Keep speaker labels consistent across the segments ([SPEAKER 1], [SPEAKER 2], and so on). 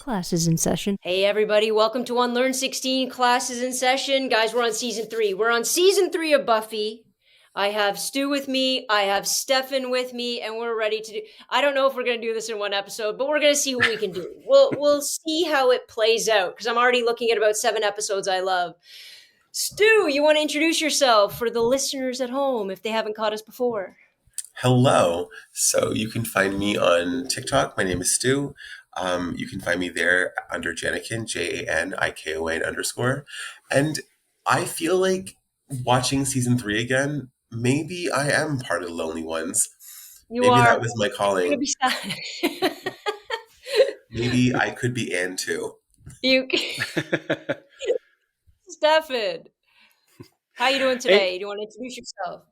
[SPEAKER 1] Classes in session. Hey everybody, welcome to Unlearn 16 Classes in Session. Guys, we're on season 3. We're on season 3 of Buffy. I have Stu with me, I have Stefan with me, and we're ready to do... I don't know if we're going to do this in one episode, but we're going to see what we can do. We'll see how it plays out, because I'm already looking at about 7 episodes I love. Stu, you want to introduce yourself for the listeners at home if they haven't caught us before?
[SPEAKER 2] Hello. So you can find me on TikTok. My name is Stu. You can find me there under Janikin, JANIKON_. And I feel like watching season 3 again, maybe I am part of the lonely ones. Maybe that was my calling.
[SPEAKER 1] You're gonna be sad.
[SPEAKER 2] Maybe I could be Anne too.
[SPEAKER 1] Stefan, how you doing today? Do you want to introduce yourself?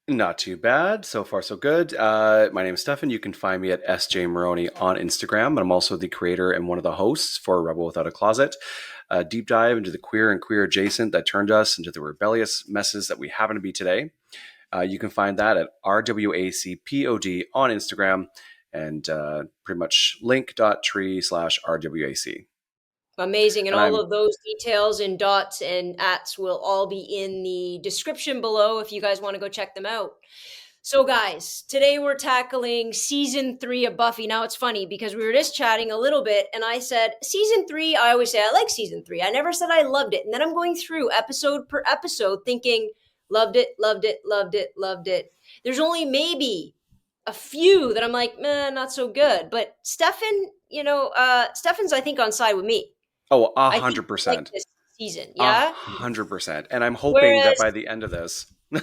[SPEAKER 3] Not too bad. So far, so good. My name is Stefan. You can find me at SJ Maroney on Instagram. But I'm also the creator and one of the hosts for Rebel Without a Closet, a deep dive into the queer and queer adjacent that turned us into the rebellious messes that we happen to be today. You can find that at RWACPOD on Instagram and pretty much link.tree/RWAC.
[SPEAKER 1] Amazing. And all of those details and dots and ats will all be in the description below if you guys want to go check them out. So guys, today we're tackling season 3 of Buffy. Now it's funny because we were just chatting a little bit and I said, season 3, I always say I like season 3. I never said I loved it. And then I'm going through episode per episode thinking, loved it, loved it, loved it, loved it. There's only maybe a few that I'm like, not so good. But Stefan, Stefan's I think on side with me.
[SPEAKER 3] Oh, 100%.
[SPEAKER 1] Like this season, yeah?
[SPEAKER 3] 100%. And I'm hoping that by the end of this...
[SPEAKER 1] yeah.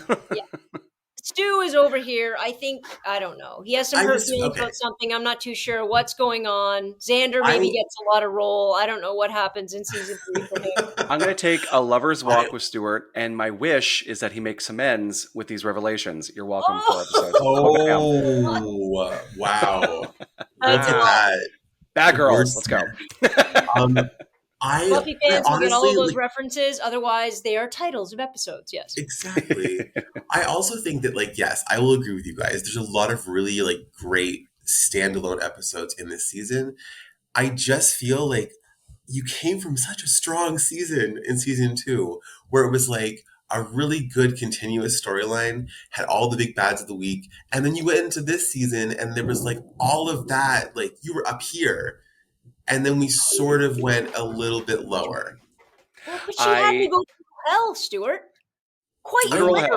[SPEAKER 1] Stu is over here. I think, I don't know. He has some hurt feelings about something. I'm not too sure what's going on. Xander maybe gets a lot of role. I don't know what happens in season 3 for him.
[SPEAKER 3] I'm going to take a lover's walk with Stuart, and my wish is that he makes amends with these revelations. You're welcome for episodes.
[SPEAKER 2] Oh, wow. Look at that.
[SPEAKER 3] Bad girls. Let's go.
[SPEAKER 1] Buffy fans will get all of those references. Otherwise, they are titles of episodes. Yes,
[SPEAKER 2] exactly. I also think that, yes, I will agree with you guys. There's a lot of really great standalone episodes in this season. I just feel like you came from such a strong season in season 2, where it was a really good continuous storyline, had all the big bads of the week, and then you went into this season, and there was all of that. You were up here. And then we sort of went a little bit lower.
[SPEAKER 1] Well, but she had to go through hell, Stuart. Quite literally.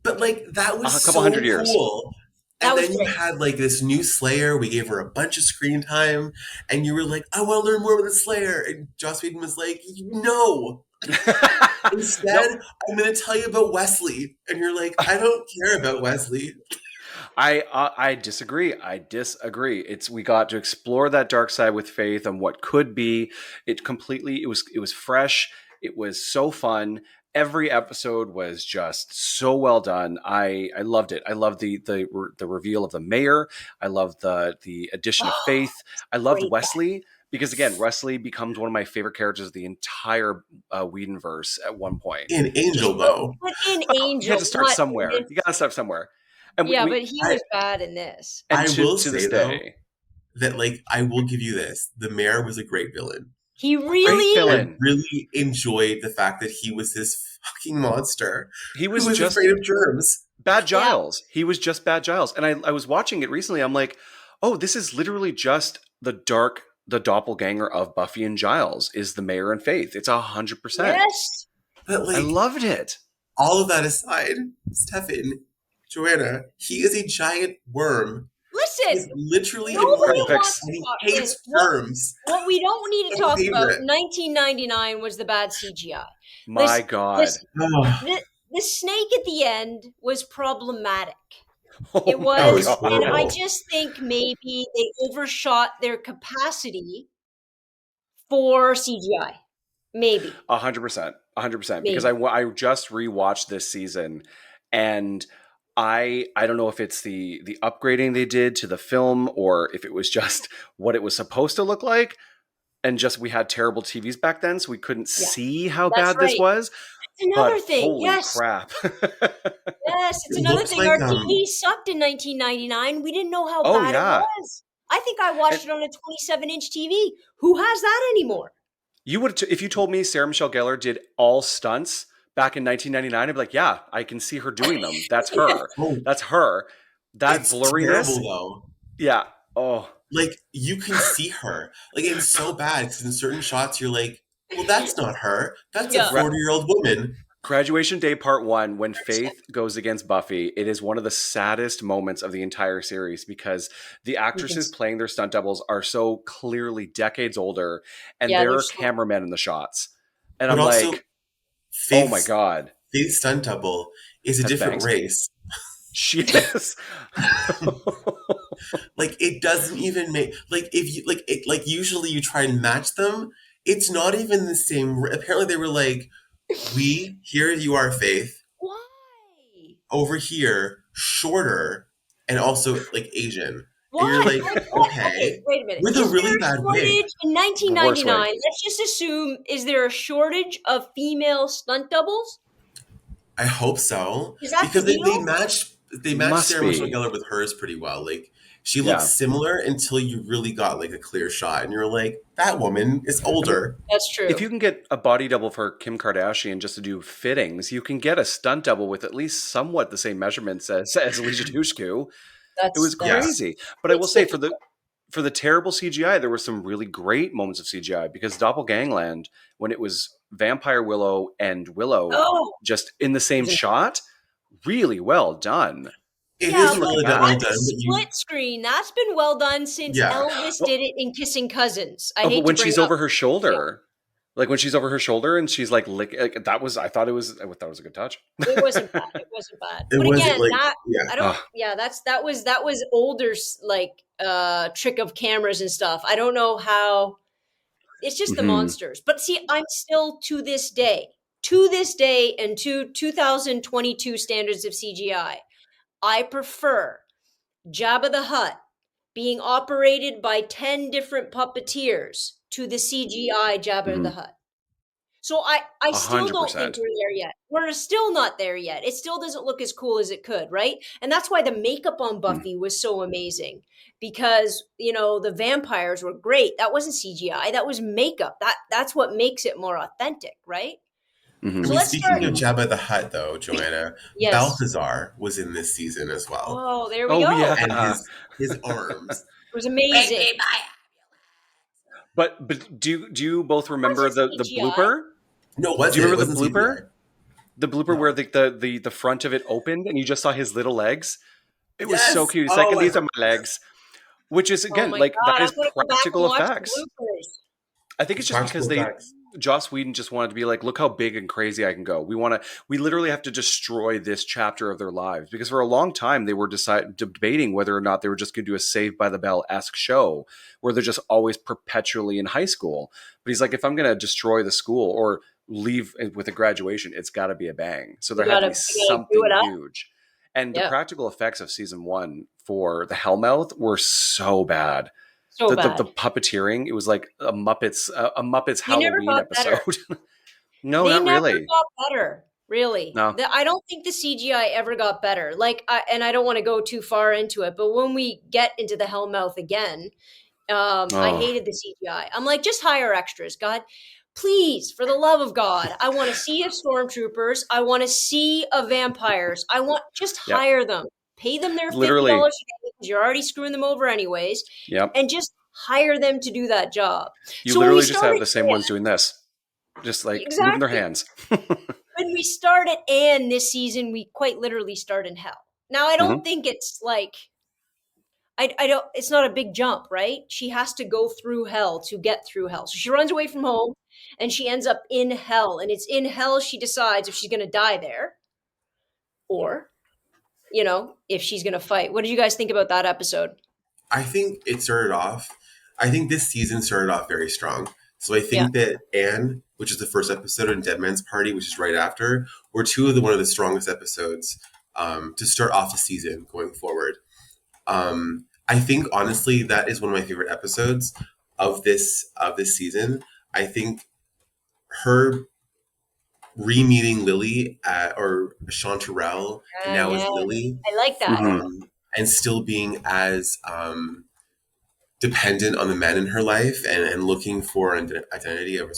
[SPEAKER 2] But that was
[SPEAKER 3] a couple hundred years.
[SPEAKER 2] Cool. And then you had this new Slayer. We gave her a bunch of screen time. And you were like, I want to learn more about the Slayer. And Joss Whedon was like, no. Instead, I'm going to tell you about Wesley. And you're like, I don't care about Wesley.
[SPEAKER 3] I disagree. We got to explore that dark side with Faith and what could be. It was fresh. It was so fun. Every episode was just so well done. I loved it. I loved the reveal of the mayor. I loved the addition of Faith. I loved Wesley. Because again, Wesley becomes one of my favorite characters of the entire Whedonverse at one point.
[SPEAKER 2] In Angel, though.
[SPEAKER 1] But in Angel.
[SPEAKER 3] You had to start somewhere. You got to start somewhere.
[SPEAKER 1] And but he was bad in this.
[SPEAKER 2] And I will say, though, that, I will give you this. The mayor was a great villain.
[SPEAKER 1] He really...
[SPEAKER 2] I really enjoyed the fact that he was this fucking monster.
[SPEAKER 3] He was
[SPEAKER 2] just afraid of germs.
[SPEAKER 3] Bad Giles. Yeah. He was just Bad Giles. And I was watching it recently. I'm like, oh, this is literally just the doppelganger of Buffy and Giles is the mayor and Faith. It's 100%.
[SPEAKER 1] Yes.
[SPEAKER 2] But
[SPEAKER 3] I loved it.
[SPEAKER 2] All of that aside, Stefan... Joanna, he is a giant worm.
[SPEAKER 1] Listen,
[SPEAKER 2] he's literally he hates germs.
[SPEAKER 1] What we don't need to talk about, 1999 was the bad CGI.
[SPEAKER 3] My God.
[SPEAKER 1] The snake at the end was problematic. It was, and I just think maybe they overshot their capacity for CGI. Maybe.
[SPEAKER 3] 100%. Because I just rewatched this season and I don't know if it's the upgrading they did to the film or if it was just what it was supposed to look like. And just we had terrible TVs back then, so we couldn't see how bad this was.
[SPEAKER 1] It's another thing.
[SPEAKER 3] Holy crap.
[SPEAKER 1] Yes, it's another thing. Our TV sucked in 1999. We didn't know how bad it was. I think I
[SPEAKER 3] And
[SPEAKER 1] watched it on a 27-inch TV. Who has that anymore?
[SPEAKER 3] you would, if you told me Sarah Michelle Gellar did all stunts back in 1999, I'd be like, yeah, I can see her doing them. That's her.
[SPEAKER 2] Oh,
[SPEAKER 3] That's her. That
[SPEAKER 2] it's
[SPEAKER 3] blurriness.
[SPEAKER 2] terrible though.
[SPEAKER 3] Yeah. Oh,
[SPEAKER 2] Like you can see her. Like it's so bad because in certain shots you're like, well, that's not her. That's a
[SPEAKER 1] Yeah.
[SPEAKER 2] 40-year-old woman.
[SPEAKER 3] Graduation Day Part 1, when Faith goes against Buffy, it is one of the saddest moments of the entire series because the actresses playing their stunt doubles are so clearly decades older and
[SPEAKER 1] Yeah,
[SPEAKER 3] there
[SPEAKER 1] they're
[SPEAKER 3] are
[SPEAKER 1] so
[SPEAKER 3] cameramen in the shots. And
[SPEAKER 2] But
[SPEAKER 3] I'm
[SPEAKER 2] also,
[SPEAKER 3] like, oh my
[SPEAKER 2] Faith's
[SPEAKER 3] God,
[SPEAKER 2] Faith's stunt double is a
[SPEAKER 3] has
[SPEAKER 2] different
[SPEAKER 3] bangs?
[SPEAKER 2] race.
[SPEAKER 3] She is.
[SPEAKER 2] Like it doesn't even make like if you like it like usually you try and match them. It's not even the same. Apparently, they were like, "We here you are, Faith.
[SPEAKER 1] why?
[SPEAKER 2] Over here, shorter, and also like Asian." And you're
[SPEAKER 1] Why?
[SPEAKER 2] like,
[SPEAKER 1] Like what? Okay,
[SPEAKER 2] "Okay,
[SPEAKER 1] wait a minute.
[SPEAKER 2] with a
[SPEAKER 1] Is there
[SPEAKER 2] really
[SPEAKER 1] a
[SPEAKER 2] bad wig."
[SPEAKER 1] shortage in
[SPEAKER 3] The worst wig.
[SPEAKER 1] 1999? Let's just assume, is there a shortage of female stunt doubles?
[SPEAKER 2] I hope so
[SPEAKER 1] Is that the
[SPEAKER 2] because
[SPEAKER 1] deal?
[SPEAKER 2] they matched
[SPEAKER 3] Must
[SPEAKER 2] Sarah Michelle
[SPEAKER 3] be.
[SPEAKER 2] Gellar with hers pretty well. Like she looks
[SPEAKER 3] Yeah.
[SPEAKER 2] similar until you really got like a clear shot, and you're like, "That woman is
[SPEAKER 3] I mean,
[SPEAKER 2] older."
[SPEAKER 1] That's true.
[SPEAKER 3] if you can get a body double for Kim Kardashian just to do fittings, you can get a stunt double with at least somewhat the same measurements as Alicia Dushku. It was
[SPEAKER 2] Yes.
[SPEAKER 3] crazy. But I will
[SPEAKER 1] it's
[SPEAKER 3] say
[SPEAKER 1] difficult.
[SPEAKER 3] for the terrible CGI, there were some really great moments of CGI because Doppelgangland, when it was Vampire Willow and Willow
[SPEAKER 1] Oh,
[SPEAKER 3] just in the same
[SPEAKER 1] isn't-
[SPEAKER 3] shot, really well done.
[SPEAKER 2] It
[SPEAKER 1] yeah,
[SPEAKER 2] is
[SPEAKER 3] Didn't
[SPEAKER 1] but
[SPEAKER 3] look
[SPEAKER 2] really
[SPEAKER 3] bad.
[SPEAKER 2] well
[SPEAKER 1] that's
[SPEAKER 2] done, but you,
[SPEAKER 1] split screen. That's been well done since
[SPEAKER 2] yeah.
[SPEAKER 1] Elvis
[SPEAKER 3] Well,
[SPEAKER 1] did it in Kissing Cousins. I
[SPEAKER 3] oh, but
[SPEAKER 1] hate to
[SPEAKER 3] when
[SPEAKER 1] bring
[SPEAKER 3] she's
[SPEAKER 1] up.
[SPEAKER 3] over her shoulder, like when she's over her shoulder and she's like that was, I thought it was a good touch.
[SPEAKER 1] It wasn't bad. It wasn't bad.
[SPEAKER 2] It
[SPEAKER 1] But
[SPEAKER 2] wasn't
[SPEAKER 1] again,
[SPEAKER 2] like,
[SPEAKER 1] that
[SPEAKER 2] yeah.
[SPEAKER 1] I don't. Yeah, that was older like trick of cameras and stuff. I don't know how. It's just the
[SPEAKER 3] Mhm.
[SPEAKER 1] monsters. But see, I'm still to this day, and to 2022 standards of CGI, I prefer Jabba the Hutt being operated by 10 different puppeteers to the CGI Jabba the
[SPEAKER 3] Mhm.
[SPEAKER 1] Hutt. So I still don't think
[SPEAKER 3] 100%.
[SPEAKER 1] we're there yet. We're still not there yet. It still doesn't look as cool as it could, right? And that's why the makeup on
[SPEAKER 3] Mm.
[SPEAKER 1] Buffy was so amazing because, the vampires were great. That wasn't CGI, that was makeup. That's what makes it more authentic, right?
[SPEAKER 2] I
[SPEAKER 1] So
[SPEAKER 3] Mhm.
[SPEAKER 2] mean,
[SPEAKER 1] let's
[SPEAKER 2] speaking
[SPEAKER 1] start.
[SPEAKER 2] of Jabba the Hutt, though, Joanna,
[SPEAKER 1] Yes.
[SPEAKER 2] Balthazar was in this season as well,
[SPEAKER 1] Oh, there we
[SPEAKER 3] Oh
[SPEAKER 1] go.
[SPEAKER 2] and
[SPEAKER 3] yeah.
[SPEAKER 2] his arms.
[SPEAKER 1] It was amazing.
[SPEAKER 3] But do you both remember
[SPEAKER 1] Was it
[SPEAKER 3] the
[SPEAKER 1] CGI?
[SPEAKER 3] blooper?
[SPEAKER 2] No, it
[SPEAKER 3] Do you
[SPEAKER 2] wasn't. It
[SPEAKER 3] remember the
[SPEAKER 2] wasn't
[SPEAKER 3] blooper?
[SPEAKER 2] CGI.
[SPEAKER 3] The blooper where
[SPEAKER 2] No.
[SPEAKER 3] the front of it opened and you just saw his little legs? It was so
[SPEAKER 2] Yes.
[SPEAKER 3] cute. He's like,
[SPEAKER 2] Oh,
[SPEAKER 3] and these are my legs. Which is
[SPEAKER 1] Oh
[SPEAKER 3] again,
[SPEAKER 1] my
[SPEAKER 3] like that
[SPEAKER 1] god, I'm
[SPEAKER 3] is
[SPEAKER 1] gonna go back and
[SPEAKER 3] practical
[SPEAKER 1] watch the
[SPEAKER 3] effects.
[SPEAKER 1] bloopers.
[SPEAKER 3] I think it's just because
[SPEAKER 2] practical effects.
[SPEAKER 3] Joss Whedon just wanted to be like, look how big and crazy I can go. We literally have to destroy this chapter of their lives because for a long time they were debating whether or not they were just going to do a Saved by the Bell-esque show where they're just always perpetually in high school. But he's like, if I'm going to destroy the school or leave with a graduation, it's got to be a bang. So there had to be
[SPEAKER 1] You gotta do
[SPEAKER 3] something
[SPEAKER 1] it up.
[SPEAKER 3] huge. And the
[SPEAKER 1] Yeah,
[SPEAKER 3] practical effects of season 1 for the Hellmouth were so bad.
[SPEAKER 1] so
[SPEAKER 3] The
[SPEAKER 1] bad.
[SPEAKER 3] puppeteering, it was like a Muppets
[SPEAKER 1] They never
[SPEAKER 3] Halloween
[SPEAKER 1] got
[SPEAKER 3] episode.
[SPEAKER 1] better.
[SPEAKER 3] No,
[SPEAKER 1] They
[SPEAKER 3] not
[SPEAKER 1] never
[SPEAKER 3] really.
[SPEAKER 1] got better, really.
[SPEAKER 3] No.
[SPEAKER 1] I don't think the CGI ever got better. Like, and I don't want to go too far into it, but when we get into the Hellmouth again, I
[SPEAKER 3] Oh,
[SPEAKER 1] hated the CGI. I'm like, just hire extras, God. Please, for the love of God, I want to see a stormtroopers. I want to see a vampires. Just
[SPEAKER 3] yep.
[SPEAKER 1] hire them. Pay them their
[SPEAKER 3] Literally.
[SPEAKER 1] $50 a day because you're already screwing them over anyways,
[SPEAKER 3] Yep.
[SPEAKER 1] and just hire them to do that job.
[SPEAKER 3] You
[SPEAKER 1] So when we
[SPEAKER 3] literally just have
[SPEAKER 1] started,
[SPEAKER 3] the same ones doing this, just like moving their
[SPEAKER 1] exactly.
[SPEAKER 3] hands.
[SPEAKER 1] When we start at Anne this season, we quite literally start in hell. Now, I don't think it's like, I don't, it's not a big jump, right? She has to go through hell to get through hell. So she runs away from home and she ends up in hell. And it's in hell she decides if she's going to die there or, if she's going to fight. What did you guys think about that episode?
[SPEAKER 2] I think it started off. I think this season started off very strong. So I
[SPEAKER 1] Yeah.
[SPEAKER 2] think that Anne, which is the first episode, and Dead Man's Party, which is right after, were two of one of the strongest episodes to start off the season going forward. I think honestly that is one of my favorite episodes of this season. I think her re-meeting Lily or Chanterelle now as
[SPEAKER 1] Yeah,
[SPEAKER 2] Lily,
[SPEAKER 1] I like that.
[SPEAKER 3] Mhm.
[SPEAKER 2] and still being as dependent on the men in her life and looking for an identity of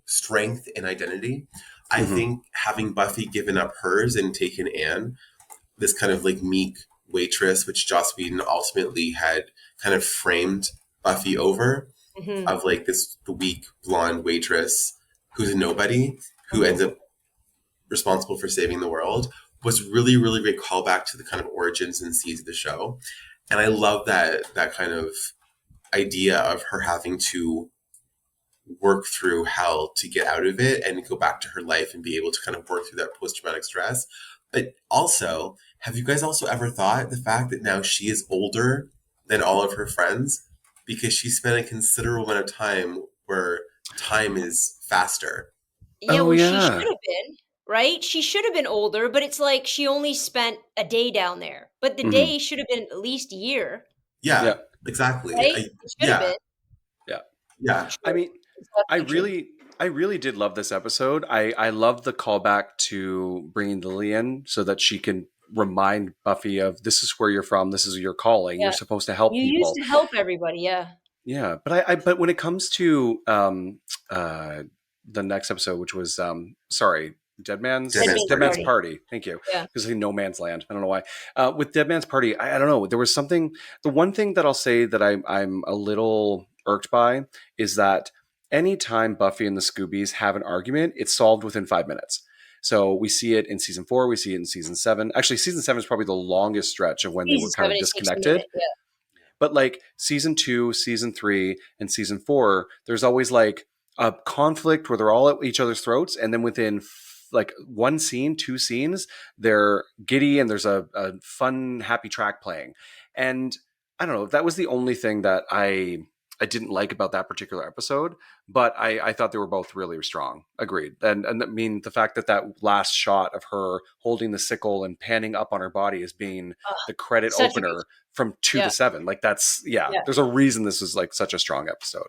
[SPEAKER 2] strength and identity. I think having Buffy given up hers and taken Anne, this kind of like meek waitress, which Joss Whedon ultimately had kind of framed Buffy over, of like the weak blonde waitress who's a nobody, who ends up responsible for saving the world, was really, really great callback to the kind of origins and seeds of the show. And I love that kind of idea of her having to work through hell to get out of it and go back to her life and be able to kind of work through that post-traumatic stress. But also, have you guys also ever thought the fact that now she is older than all of her friends because she spent a considerable amount of time where time is faster?
[SPEAKER 1] Yeah,
[SPEAKER 3] Oh
[SPEAKER 1] well, she should
[SPEAKER 3] yeah.
[SPEAKER 1] have been, right? She should have been older, but it's like she only spent a day down there. But the day should have been at least a year,
[SPEAKER 2] Yeah,
[SPEAKER 3] Yeah.
[SPEAKER 2] exactly.
[SPEAKER 1] right? It should have
[SPEAKER 2] Yeah,
[SPEAKER 1] been.
[SPEAKER 3] Yeah.
[SPEAKER 2] yeah,
[SPEAKER 3] I
[SPEAKER 1] True.
[SPEAKER 3] mean,
[SPEAKER 1] It's
[SPEAKER 3] I
[SPEAKER 1] definitely true.
[SPEAKER 3] really did love this episode. I love the callback to bringing Lily in so that she can remind Buffy of this is where you're from, this is your calling. You're
[SPEAKER 1] Yeah.
[SPEAKER 3] supposed to help
[SPEAKER 1] You used
[SPEAKER 3] people.
[SPEAKER 1] to help everybody, yeah.
[SPEAKER 3] Yeah, but but when it comes to uh the next episode, which was
[SPEAKER 2] Dead Man's
[SPEAKER 1] Dead
[SPEAKER 3] Dead
[SPEAKER 1] Man's
[SPEAKER 2] Party.
[SPEAKER 3] Man's
[SPEAKER 1] Party.
[SPEAKER 3] Party. Thank you.
[SPEAKER 1] Yeah.
[SPEAKER 3] Because I think No Man's Land. I don't know why. With Dead Man's Party, I don't know. There was something. The one thing that I'll say that I'm a little irked by is that anytime Buffy and the Scoobies have an argument, it's solved within 5 minutes. So we see it in season 4. We see it in season 7. Actually, season 7 is probably the longest stretch of when they were
[SPEAKER 1] Season
[SPEAKER 3] kind
[SPEAKER 1] 7,
[SPEAKER 3] of
[SPEAKER 1] it takes a
[SPEAKER 3] disconnected.
[SPEAKER 1] minute, yeah.
[SPEAKER 3] But like season 2, season 3, and season 4, there's always like a conflict where they're all at each other's throats, and then within like one scene, 2 scenes, they're giddy and there's a fun, happy track playing. And I don't know, that was the only thing that I didn't like about that particular episode, but I thought they were both really strong. Agreed. And I mean, the fact that that last shot of her holding the sickle and panning up on her body as being
[SPEAKER 1] Ugh,
[SPEAKER 3] the credit
[SPEAKER 1] such a good,
[SPEAKER 3] opener from 2
[SPEAKER 1] yeah,
[SPEAKER 3] to 7, like that's, yeah,
[SPEAKER 1] yeah.
[SPEAKER 3] there's a reason this is like such a strong episode.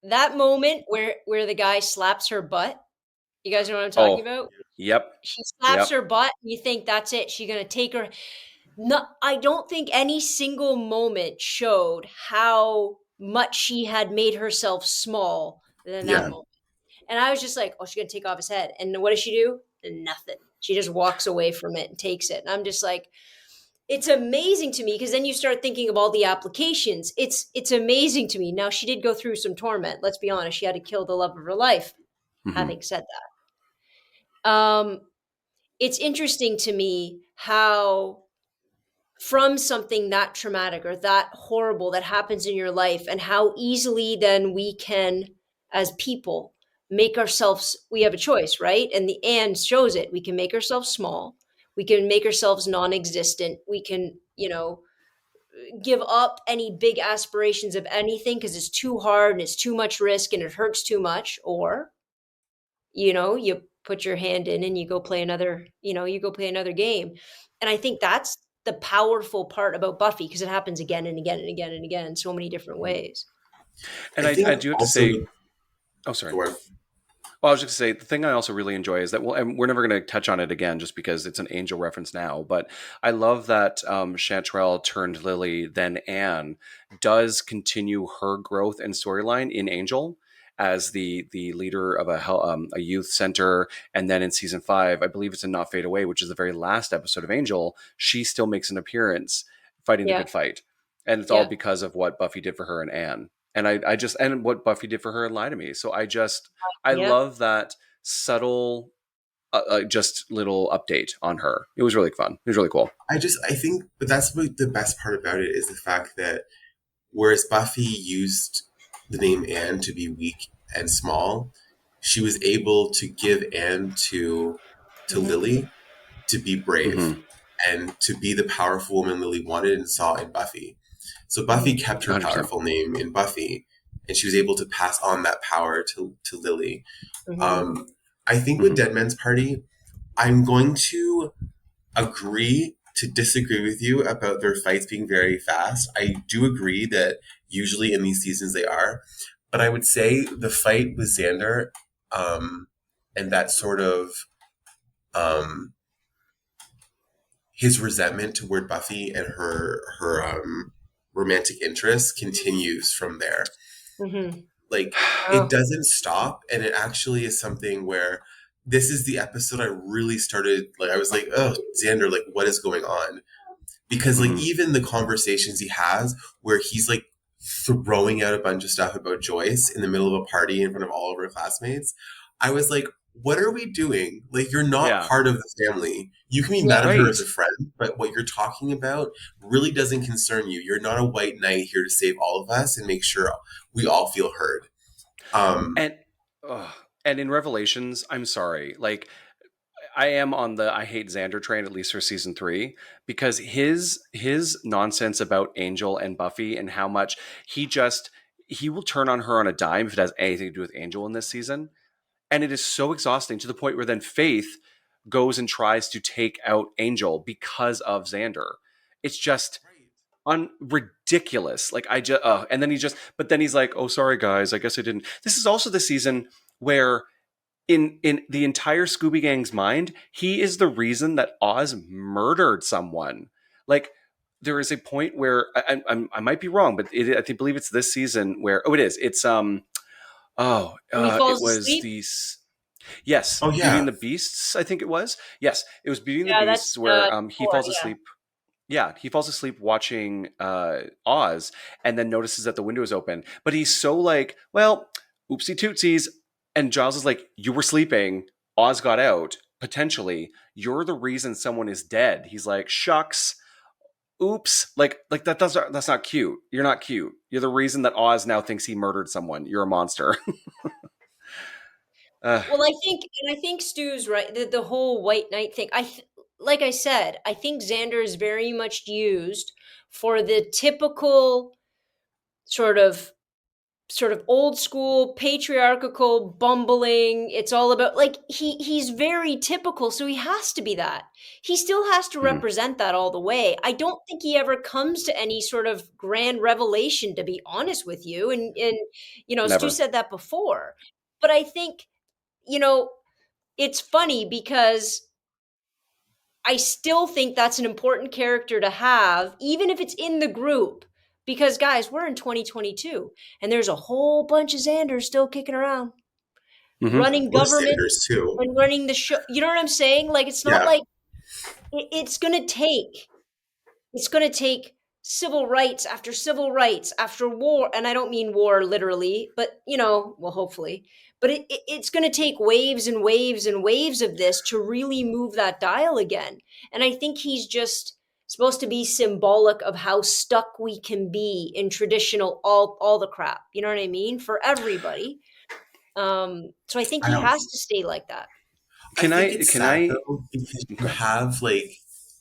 [SPEAKER 1] That moment where the guy slaps her butt, you guys know what I'm talking
[SPEAKER 3] Oh,
[SPEAKER 1] about?
[SPEAKER 3] yep,
[SPEAKER 1] She slaps
[SPEAKER 3] yep.
[SPEAKER 1] her butt, and you think that's it. She's gonna take her. No, I don't think any single moment showed how much she had made herself small than that
[SPEAKER 2] Yeah.
[SPEAKER 1] moment. And I was just like, oh, she's gonna take off his head. And what does she do? Nothing. She just walks away from it and takes it. And I'm just like, it's amazing to me because then you start thinking of all the applications. It's amazing to me. Now she did go through some torment. Let's be honest. She had to kill the love of her life.
[SPEAKER 3] Mm-hmm.
[SPEAKER 1] Having said that, it's interesting to me how from something that traumatic or that horrible that happens in your life and how easily then we can as people make ourselves, we have a choice, right? And the and shows it. We can make ourselves small, we can make ourselves non-existent, we can, give up any big aspirations of anything because it's too hard and it's too much risk and it hurts too much. Or you put your hand in and you go play another, game. And I think that's the powerful part about Buffy because it happens again and again and again and again in so many different ways.
[SPEAKER 3] And
[SPEAKER 2] I
[SPEAKER 3] I
[SPEAKER 2] think
[SPEAKER 3] do have to
[SPEAKER 2] also,
[SPEAKER 3] say, oh, sorry.
[SPEAKER 2] go on.
[SPEAKER 3] Well, I was just going to say, the thing I also really enjoy is that, well, and we're never going to touch on it again just because it's an Angel reference now, but I love that Chanterelle turned Lily, then Anne, does continue her growth and storyline in Angel as the leader of a youth center. And then in season 5, I believe it's in Not Fade Away, which is the very last episode of Angel, she still makes an appearance fighting the
[SPEAKER 1] Yeah.
[SPEAKER 3] good fight. And it's all
[SPEAKER 1] Yeah.
[SPEAKER 3] because of what Buffy did for her and Anne. And and what Buffy did for her and Lie to Me. So I
[SPEAKER 1] Yeah.
[SPEAKER 3] love that subtle, just little update on her. It was really fun. It was really cool.
[SPEAKER 2] I think, but that's what the best part about it is the fact that whereas Buffy used the name Anne to be weak and small, she was able to give Anne to
[SPEAKER 1] Mhm.
[SPEAKER 2] Lily to be brave
[SPEAKER 3] Mm-hmm.
[SPEAKER 2] and to be the powerful woman Lily wanted and saw in Buffy. So Buffy kept her
[SPEAKER 3] 100%.
[SPEAKER 2] powerful name in Buffy, and she was able to pass on that power to Lily.
[SPEAKER 1] Mhm.
[SPEAKER 2] I think with Dead Man's Party, I'm going to agree to disagree with you about their fights being very fast. I do agree that usually in these seasons they are, but I would say the fight with Xander, and that sort of his resentment toward Buffy and her romantic interest continues from there.
[SPEAKER 1] Mm-hmm.
[SPEAKER 2] Like, it
[SPEAKER 1] Oh.
[SPEAKER 2] doesn't stop, and it actually is something where this is the episode I really started, like, I was like, oh, Xander, like, what is going on? Because, like, even the conversations he has where he's, like, throwing out a bunch of stuff about Joyce in the middle of a party in front of all of her classmates, I was like, what are we doing? Like, you're not
[SPEAKER 3] Yeah.
[SPEAKER 2] part of the family. You can be
[SPEAKER 1] Yeah.
[SPEAKER 2] mad at her as
[SPEAKER 3] Right.
[SPEAKER 2] a friend, but what you're talking about really doesn't concern you. You're not a white knight here to save all of us and make sure we all feel heard.
[SPEAKER 3] And ugh, and in Revelations, I'm sorry. Like I am on the I hate Xander train, at least for season 3, because his nonsense about Angel and Buffy and how much he will turn on her on a dime if it has anything to do with Angel in this season. And it is so exhausting to the point where then Faith goes and tries to take out Angel because of Xander. It's just ridiculous. Like I just and then but then he's like, "Oh, sorry guys, I guess I didn't." This is also the season where in the entire Scooby Gang's mind, he is the reason that Oz murdered someone. Like there is a point where I might be wrong, but I believe it's this season where it is. It's
[SPEAKER 1] When he
[SPEAKER 3] it
[SPEAKER 1] falls
[SPEAKER 3] was
[SPEAKER 1] asleep.
[SPEAKER 3] yes,
[SPEAKER 2] Oh,
[SPEAKER 3] Beauty
[SPEAKER 2] yeah.
[SPEAKER 3] and the Beasts. I think it was. Yes, it was Beauty and the
[SPEAKER 1] Yeah, that's
[SPEAKER 3] Beasts where he
[SPEAKER 1] 4.
[SPEAKER 3] falls
[SPEAKER 1] Yeah.
[SPEAKER 3] asleep. Yeah, he falls asleep watching Oz and then notices that the window is open. But he's so like, well, oopsie tootsies. And Giles is like, you were sleeping. Oz got out. Potentially, you're the reason someone is dead. He's like, shucks. Oops. Like that's not cute. You're not cute. You're the reason that Oz now thinks he murdered someone. You're a monster. uh,
[SPEAKER 1] Well, I think Stu's right. The whole white knight thing. Like I said, I think Xander is very much used for the typical sort of old school patriarchal bumbling. It's all about like he's very typical, so he has to be that. He still has to
[SPEAKER 3] mhm.
[SPEAKER 1] represent that all the way. I don't think he ever comes to any sort of grand revelation, to be honest with you. And Stu
[SPEAKER 3] Never.
[SPEAKER 1] said that before. But I think, you know, it's funny because I still think that's an important character to have, even if it's in the group. Because, guys, we're in 2022, and there's a whole bunch of Xanders still kicking around,
[SPEAKER 3] Hmm.
[SPEAKER 1] running
[SPEAKER 2] Or
[SPEAKER 1] government
[SPEAKER 2] Sanders, too.
[SPEAKER 1] and running the show. You know what I'm saying? Like, it's not
[SPEAKER 2] Yeah.
[SPEAKER 1] like it's going to take civil rights after war. And I don't mean war literally, but, well, hopefully. But it's going to take waves and waves and waves of this to really move that dial again. And I think he's just supposed to be symbolic of how stuck we can be in traditional all the crap. You know what I mean? For everybody. So I think
[SPEAKER 2] I
[SPEAKER 1] he
[SPEAKER 2] don't.
[SPEAKER 1] has to stay like that.
[SPEAKER 2] I
[SPEAKER 3] Can
[SPEAKER 2] think
[SPEAKER 3] I?
[SPEAKER 2] it's
[SPEAKER 3] Can
[SPEAKER 2] sad
[SPEAKER 3] I?
[SPEAKER 2] though because you
[SPEAKER 3] Go ahead.
[SPEAKER 2] have like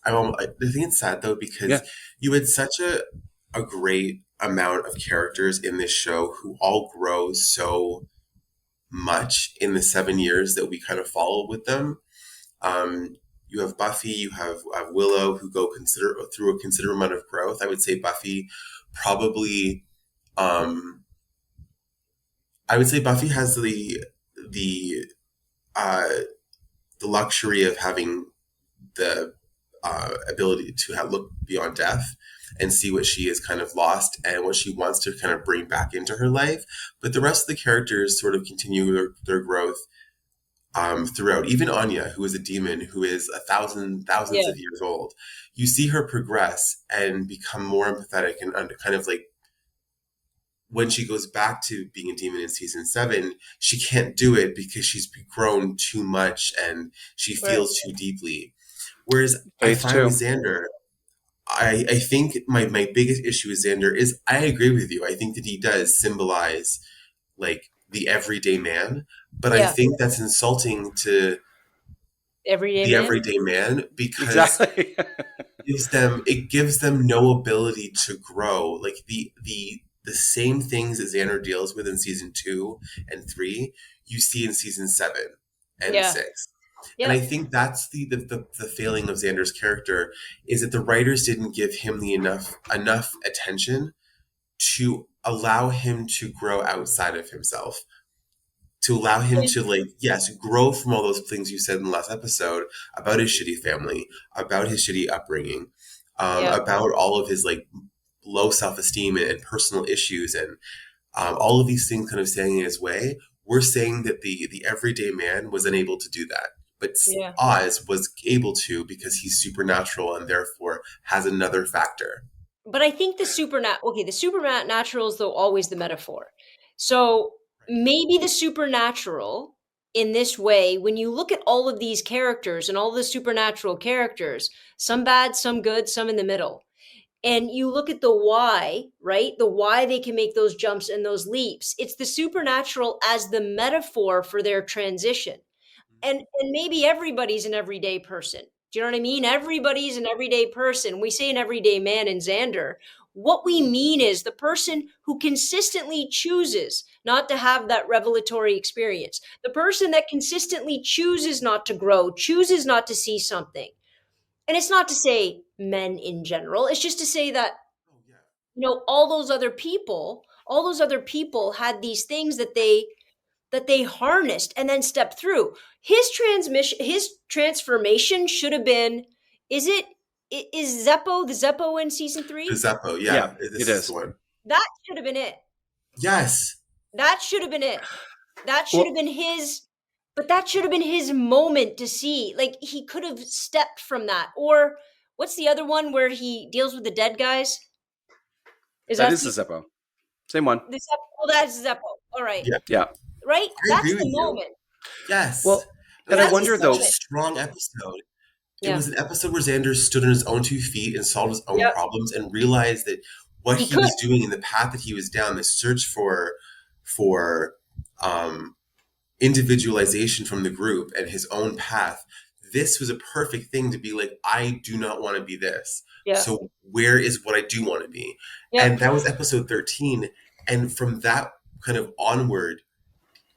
[SPEAKER 2] I think it's sad though because
[SPEAKER 3] Yeah.
[SPEAKER 2] you had such a great amount of characters in this show who all grow so much in the 7 years that we kind of follow with them. You have Buffy, you have Willow, who go through a considerable amount of growth. I would say Buffy probably. Um, I would say Buffy has the uh, the luxury of having the ability to look beyond death and see what she has kind of lost and what she wants to kind of bring back into her life. But the rest of the characters sort of continue their growth throughout. Even Anya, who is a demon, who is thousands
[SPEAKER 1] Yeah.
[SPEAKER 2] of years old, you see her progress and become more empathetic and kind of like when she goes back to being a demon in season 7, she can't do it because she's grown too much and she
[SPEAKER 1] Right.
[SPEAKER 2] feels too deeply. Whereas I
[SPEAKER 3] Faith
[SPEAKER 2] find with
[SPEAKER 3] too.
[SPEAKER 2] Xander, I think my biggest issue with Xander is I agree with you. I think that he does symbolize like the everyday man, but I
[SPEAKER 1] Yeah.
[SPEAKER 2] think that's insulting to
[SPEAKER 1] Everyday
[SPEAKER 2] the
[SPEAKER 1] man.
[SPEAKER 2] everyday man because
[SPEAKER 3] Exactly.
[SPEAKER 2] it gives them no ability to grow. Like the same things that Xander deals with in season 2 and 3, you see in season 7 and
[SPEAKER 1] Yeah.
[SPEAKER 2] 6. And
[SPEAKER 1] Yeah.
[SPEAKER 2] I think that's the failing of Xander's character is that the writers didn't give him the enough attention to allow him to grow outside of himself, to allow him to like, yes, grow from all those things you said in the last episode about his shitty family, about his shitty upbringing,
[SPEAKER 1] Yeah.
[SPEAKER 2] about all of his low self-esteem and personal issues and all of these things kind of standing in his way. We're saying that the everyday man was unable to do that, but
[SPEAKER 1] Yeah.
[SPEAKER 2] Oz was able to because he's supernatural and therefore has another factor.
[SPEAKER 1] But I think the supernatural is though always the metaphor. So maybe the supernatural in this way, when you look at all of these characters and all the supernatural characters, some bad, some good, some in the middle, and you look at the why, right? The why they can make those jumps and those leaps. It's the supernatural as the metaphor for their transition. And maybe everybody's an everyday person. Do you know what I mean? Everybody's an everyday person. We say an everyday man in Xander. What we mean is the person who consistently chooses not to have that revelatory experience, the person that consistently chooses not to grow, chooses not to see something. And it's not to say men in general, it's just to say that,
[SPEAKER 2] Oh yeah.
[SPEAKER 1] all those other people had these things that they harnessed and then stepped through. His transformation should have been, is it is Zeppo the Zeppo in season
[SPEAKER 2] The
[SPEAKER 1] 3?
[SPEAKER 2] Zeppo,
[SPEAKER 3] Yeah,
[SPEAKER 2] this
[SPEAKER 3] it
[SPEAKER 2] is the
[SPEAKER 3] is.
[SPEAKER 2] one.
[SPEAKER 1] That should have been it.
[SPEAKER 2] Yes.
[SPEAKER 1] That should have been it. That should have
[SPEAKER 3] Well,
[SPEAKER 1] been his, but that should have been his moment to see. Like he could have stepped from that. Or what's the other one where he deals with the dead guys? Is
[SPEAKER 3] that
[SPEAKER 1] that
[SPEAKER 3] is the Zeppo. Same one.
[SPEAKER 1] the Zeppo? Oh, that's Zeppo. All right.
[SPEAKER 2] Yeah,
[SPEAKER 3] Yeah.
[SPEAKER 1] Right?
[SPEAKER 2] I
[SPEAKER 1] That's
[SPEAKER 2] agree
[SPEAKER 1] the
[SPEAKER 2] with you.
[SPEAKER 1] moment.
[SPEAKER 2] Yes.
[SPEAKER 3] Well, and I
[SPEAKER 2] It
[SPEAKER 1] That's
[SPEAKER 2] was
[SPEAKER 1] his
[SPEAKER 3] wonder
[SPEAKER 2] such
[SPEAKER 3] though.
[SPEAKER 2] a
[SPEAKER 1] moment.
[SPEAKER 2] strong episode. It
[SPEAKER 1] Yeah.
[SPEAKER 2] was an episode where Xander stood on his own 2 feet and solved his own
[SPEAKER 1] Yep.
[SPEAKER 2] problems and realized that what
[SPEAKER 1] He
[SPEAKER 2] he
[SPEAKER 1] could.
[SPEAKER 2] was doing in the path that he was down, the search for um, individualization from the group and his own path, this was a perfect thing to be like, I do not want to be this.
[SPEAKER 1] Yeah.
[SPEAKER 2] So where is what I do want to be?
[SPEAKER 1] Yeah.
[SPEAKER 2] And that was episode 13. And from that kind of onward,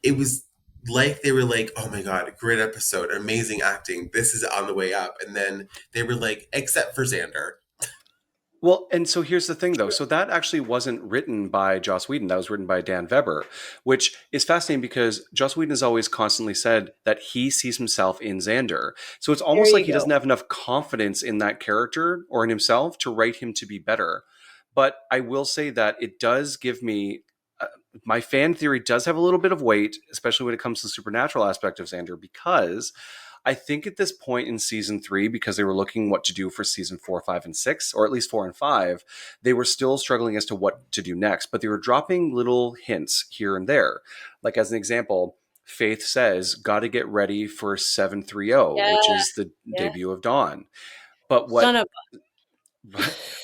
[SPEAKER 2] it was like they were like, oh my God, great episode, amazing acting. This is on the way up. And then they were like, except for Xander.
[SPEAKER 3] Well, and so here's the thing, though. So that actually wasn't written by Joss Whedon. That was written by Dan Weber, which is fascinating because Joss Whedon has always constantly said that he sees himself in Xander. So it's
[SPEAKER 1] There
[SPEAKER 3] almost like
[SPEAKER 1] you
[SPEAKER 3] he doesn't
[SPEAKER 1] go.
[SPEAKER 3] have enough confidence in that character or in himself to write him to be better. But I will say that it does give me my fan theory does have a little bit of weight, especially when it comes to the supernatural aspect of Xander, because I think at this point in season 3, because they were looking what to do for season 4, 5, and 6, or at least 4 and 5, they were still struggling as to what to do next, but they were dropping little hints here and there. Like, as an example, Faith says, got to get ready for 730,
[SPEAKER 1] Yeah.
[SPEAKER 3] which is the
[SPEAKER 1] Yeah.
[SPEAKER 3] debut of Dawn. But
[SPEAKER 1] Son
[SPEAKER 3] what
[SPEAKER 1] of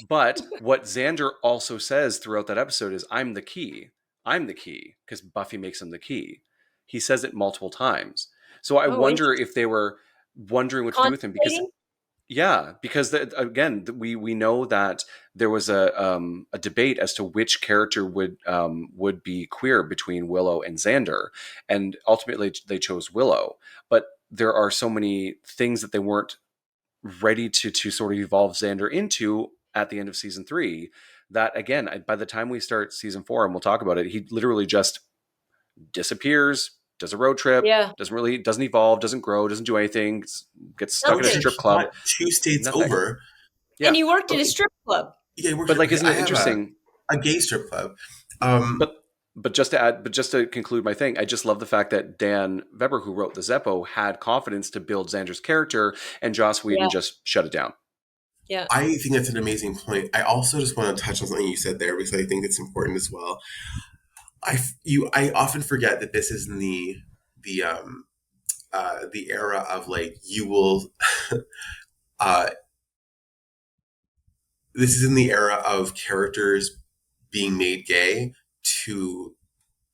[SPEAKER 3] but what Xander also says throughout that episode is, I'm the key. I'm the key, because Buffy makes him the key. He says it multiple times. So I
[SPEAKER 1] oh,
[SPEAKER 3] wonder
[SPEAKER 1] interesting.
[SPEAKER 3] if they were wondering what to do with him, because
[SPEAKER 1] Contemplating.
[SPEAKER 3] again, we know that there was a debate as to which character would be queer between Willow and Xander, and ultimately they chose Willow. But there are so many things that they weren't ready to sort of evolve Xander into at the end of season 3, that again, by the time we start season 4, and we'll talk about it, he literally just disappears, does a road trip,
[SPEAKER 1] Yeah.
[SPEAKER 3] doesn't evolve, doesn't grow, doesn't do anything, gets stuck in a
[SPEAKER 1] Nothing.
[SPEAKER 3] strip club.
[SPEAKER 2] Not 2 states
[SPEAKER 3] Nothing.
[SPEAKER 2] over.
[SPEAKER 3] Yeah.
[SPEAKER 1] And you worked at a
[SPEAKER 2] Okay.
[SPEAKER 1] strip club.
[SPEAKER 2] Yeah, we're
[SPEAKER 3] But like,
[SPEAKER 2] okay,
[SPEAKER 3] isn't
[SPEAKER 2] I
[SPEAKER 3] it
[SPEAKER 2] have
[SPEAKER 3] interesting?
[SPEAKER 2] a gay strip club.
[SPEAKER 3] But just to conclude my thing, I just love the fact that Dan Weber, who wrote the Zeppo, had confidence to build Xander's character, and Joss Whedon
[SPEAKER 1] Yeah.
[SPEAKER 3] just shut it down.
[SPEAKER 1] Yeah.
[SPEAKER 2] I think that's an amazing point. I also just want to touch on something you said there because I think it's important as well. I often forget that this is in the era of like you will this is in the era of characters being made gay to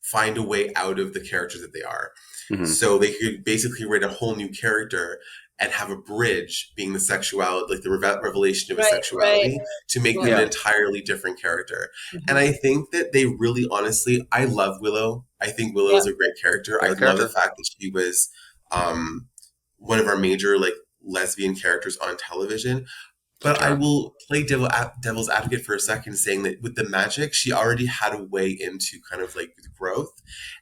[SPEAKER 2] find a way out of the characters that they are.
[SPEAKER 3] Mm-hmm.
[SPEAKER 2] So they could basically write a whole new character and have a bridge being the sexuality, like the revelation of his sexuality, to make them an entirely different character.
[SPEAKER 1] Mm-hmm.
[SPEAKER 2] And I think that they really, honestly, I love Willow. I think Willow is a great character.
[SPEAKER 3] Great
[SPEAKER 2] I love the fact that she was one of our major like lesbian characters on television. But I will play devil's advocate for a second, saying that with the magic, she already had a way into kind of like growth.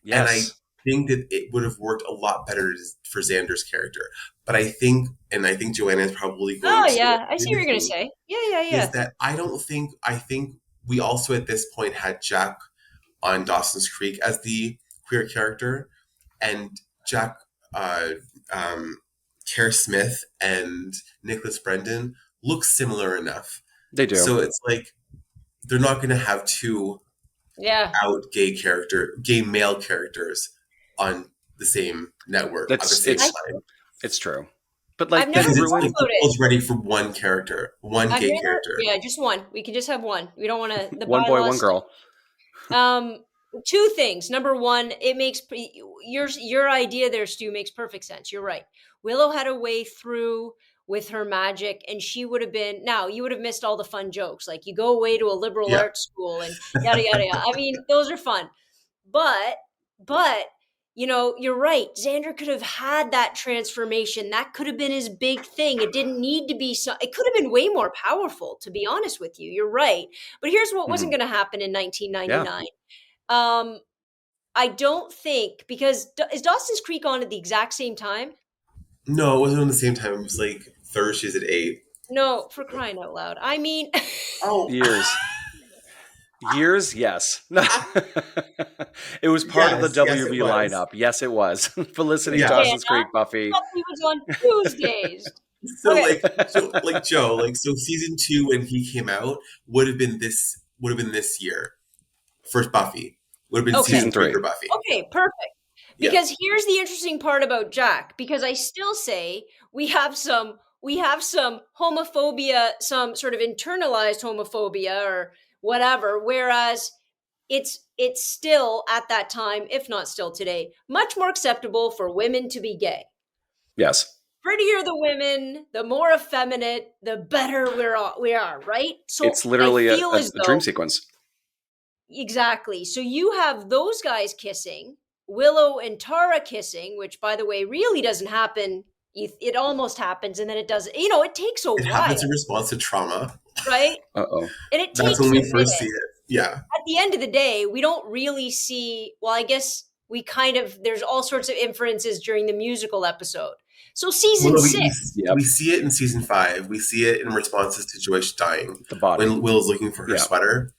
[SPEAKER 3] Yes.
[SPEAKER 2] And I think that it would have worked a lot better for Xander's character. But I think Joanna is probably going to
[SPEAKER 1] I see what you're going to say. Yeah.
[SPEAKER 2] is that I think we also at this point had Jack on Dawson's Creek as the queer character, and Jack, uh, um, Kerr Smith and Nicholas Brendan look similar enough.
[SPEAKER 3] They do.
[SPEAKER 2] So it's like they're not going to have two out gay male characters on the same network at the same time.
[SPEAKER 3] It's true. But like,
[SPEAKER 1] I've never
[SPEAKER 2] it's like the world's ready for one character, gay character.
[SPEAKER 1] Yeah, just one. We can just have one. We don't want to.
[SPEAKER 3] One boy, one girl.
[SPEAKER 1] Two things. Number one, it makes your idea there, Stu, makes perfect sense. You're right. Willow had a way through with her magic, and she would have been. Now you would have missed all the fun jokes, like you go away to a liberal arts school and yada yada yada. I mean, those are fun, but you know, you're right. Xander could have had that transformation. That could have been his big thing. It didn't need to be so. It could have been way more powerful, to be honest with you. You're right. But here's what wasn't going to happen in 1999. Yeah. I don't think, because is Dawson's Creek on at the exact same time?
[SPEAKER 2] No, it wasn't on the same time. It was like Thursdays at 8.
[SPEAKER 1] No, for crying out loud. I mean,
[SPEAKER 3] Years, yes. It was part of the WB lineup. Yes, it was. Felicity, Dawson's Creek, Buffy.
[SPEAKER 1] Buffy was on Tuesdays.
[SPEAKER 2] So so season 2 when he came out would have been this year. First Buffy would have been season 3 for Buffy.
[SPEAKER 1] Okay, perfect. Because here's the interesting part about Jack, because I still say we have some homophobia, some sort of internalized homophobia or whatever, whereas it's still at that time, if not still today, much more acceptable for women to be gay.
[SPEAKER 3] Yes.
[SPEAKER 1] Prettier the women, the more effeminate, the better we are, right? So
[SPEAKER 3] it's literally a dream sequence.
[SPEAKER 1] Exactly. So you have those guys kissing, Willow and Tara kissing, which, by the way, really doesn't happen. It almost happens, and then it doesn't. You know, it takes a while. It
[SPEAKER 2] happens in response to trauma.
[SPEAKER 1] Right?
[SPEAKER 3] Uh-oh.
[SPEAKER 1] And it
[SPEAKER 2] That's
[SPEAKER 1] takes
[SPEAKER 2] when we first see it. Yeah.
[SPEAKER 1] At the end of the day, we don't really see, well, I guess we kind of, there's all sorts of inferences during the musical episode. So season 6.
[SPEAKER 2] We see it in season 5. We see it in responses to Joyce dying.
[SPEAKER 3] The body.
[SPEAKER 2] When Will's looking for her sweater.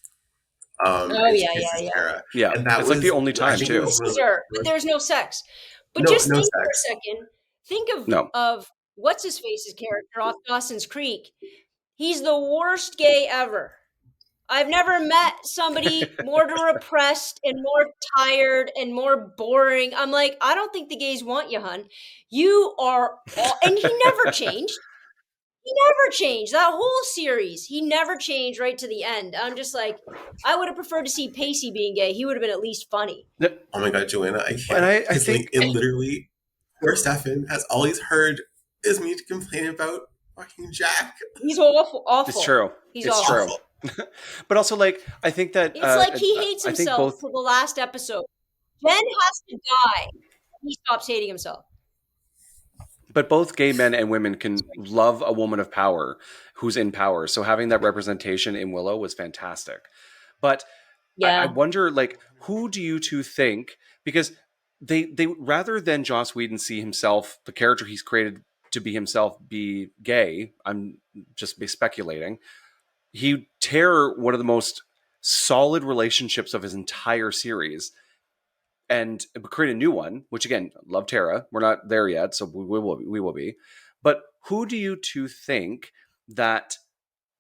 [SPEAKER 1] Yeah.
[SPEAKER 2] And that
[SPEAKER 3] it's like the only time, too.
[SPEAKER 1] Sure, but there's no sex. But think for a second. Think of what's-his-face's character off Dawson's Creek. He's the worst gay ever. I've never met somebody more repressed and more tired and more boring. I'm like, I don't think the gays want you, hun. You are, and he never changed. He never changed. That whole series, he never changed right to the end. I'm just like, I would have preferred to see Pacey being gay. He would have been at least funny.
[SPEAKER 2] Oh my God, Joanna, I can't. And I think it literally, poor Stefan has all he's heard is me to complain about fucking Jack.
[SPEAKER 1] He's awful.
[SPEAKER 3] It's true.
[SPEAKER 1] He's awful.
[SPEAKER 3] True. But also, like, I think that
[SPEAKER 1] it's like he hates himself for the last episode. Jen has to die. He stops hating himself.
[SPEAKER 3] But both gay men and women can love a woman of power who's in power. So having that representation in Willow was fantastic. But I wonder, like, who do you two think? Because they rather than Joss Whedon see himself, the character he's created to be himself, be gay, I'm just speculating, he tear one of the most solid relationships of his entire series and create a new one, which again, love Tara. We're not there yet, so we will be. But who do you two think that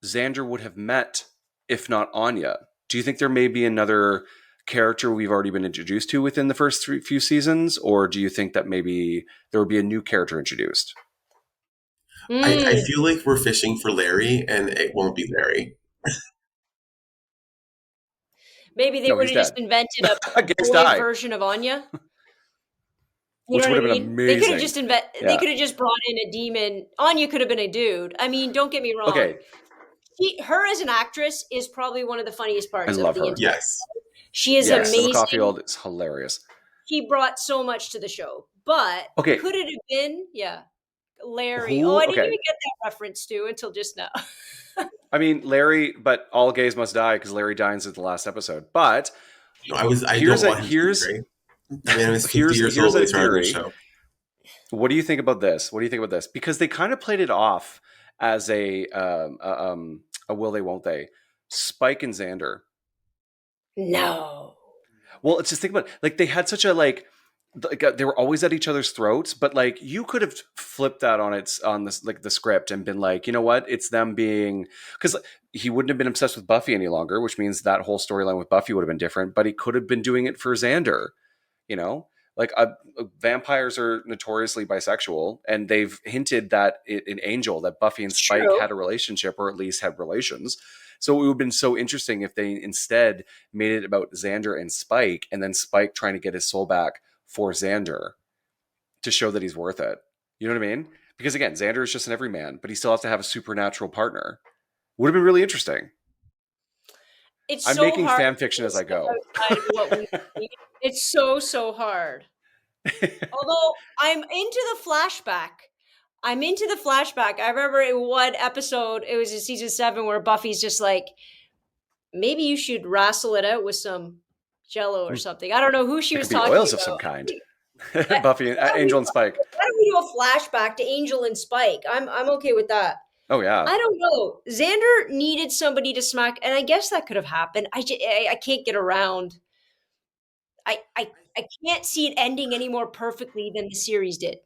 [SPEAKER 3] Xander would have met if not Anya? Do you think there may be another character we've already been introduced to within the first few seasons, or do you think that maybe there would be a new character introduced?
[SPEAKER 2] I feel like we're fishing for Larry, and it won't be Larry.
[SPEAKER 1] Maybe they would have just invented a boy version of Anya.
[SPEAKER 3] Which would have been amazing.
[SPEAKER 1] They could have just They could have just brought in a demon. Anya could have been a dude. I mean, don't get me wrong.
[SPEAKER 3] Okay.
[SPEAKER 1] Her as an actress is probably one of the funniest parts of the entire show.
[SPEAKER 2] Yes.
[SPEAKER 1] She is amazing.
[SPEAKER 3] Emma Caulfield is hilarious.
[SPEAKER 1] She brought so much to the show. But could it have been? Yeah. Larry. I didn't even get that reference to until just now.
[SPEAKER 3] I mean, Larry, but all gays must die because Larry dies at the last episode. But
[SPEAKER 2] here's a theory.
[SPEAKER 3] What do you think about this? Because they kind of played it off as a will they, won't they. Spike and Xander.
[SPEAKER 1] No.
[SPEAKER 3] Well, it's just think about it. Like they had such a they were always at each other's throats, but like you could have flipped that on this like the script and been like, you know what, it's them being, because he wouldn't have been obsessed with Buffy any longer, which means that whole storyline with Buffy would have been different. But he could have been doing it for Xander, you know. Like vampires are notoriously bisexual, and they've hinted that in Angel that Buffy and
[SPEAKER 1] It's
[SPEAKER 3] Spike
[SPEAKER 1] true.
[SPEAKER 3] had a relationship, or at least had relations. So it would have been so interesting if they instead made it about Xander and Spike, and then Spike trying to get his soul back for Xander to show that he's worth it. You know what I mean? Because again, Xander is just an everyman, but he still has to have a supernatural partner. Would have been really interesting.
[SPEAKER 1] It's
[SPEAKER 3] I'm
[SPEAKER 1] so
[SPEAKER 3] making
[SPEAKER 1] hard
[SPEAKER 3] fan
[SPEAKER 1] to
[SPEAKER 3] fiction as I
[SPEAKER 1] step
[SPEAKER 3] go.
[SPEAKER 1] outside of what we see. It's so hard. Although I'm into the flashback. I remember in one episode, it was in season 7, where Buffy's just like, maybe you should wrestle it out with some Jello or something. I don't know who she
[SPEAKER 3] It
[SPEAKER 1] was
[SPEAKER 3] could be
[SPEAKER 1] talking
[SPEAKER 3] oils of some
[SPEAKER 1] about.
[SPEAKER 3] kind.
[SPEAKER 1] Why
[SPEAKER 3] Buffy,
[SPEAKER 1] don't we,
[SPEAKER 3] Angel, and Spike.
[SPEAKER 1] why don't we do a flashback to Angel and Spike? I'm okay with that.
[SPEAKER 3] Oh yeah.
[SPEAKER 1] I don't know. Xander needed somebody to smack, and I guess that could have happened. I can't get around. I can't see it ending any more perfectly than the series did.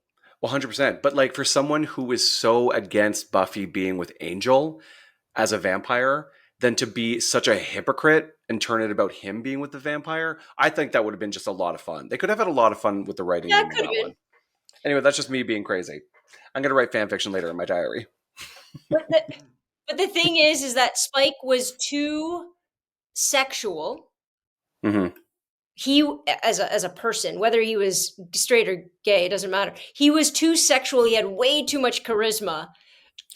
[SPEAKER 3] 100%. But like for someone who is so against Buffy being with Angel as a vampire, then to be such a hypocrite and turn it about him being with the vampire, I think that would have been just a lot of fun. They could have had a lot of fun with the writing
[SPEAKER 1] Yeah,
[SPEAKER 3] in
[SPEAKER 1] it could
[SPEAKER 3] that
[SPEAKER 1] have been.
[SPEAKER 3] one. Anyway, that's just me being crazy. I'm going to write fan fiction later in my diary.
[SPEAKER 1] But the thing is that Spike was too sexual.
[SPEAKER 3] Mm-hmm.
[SPEAKER 1] He, as a person, whether he was straight or gay, it doesn't matter. He was too sexual. He had way too much charisma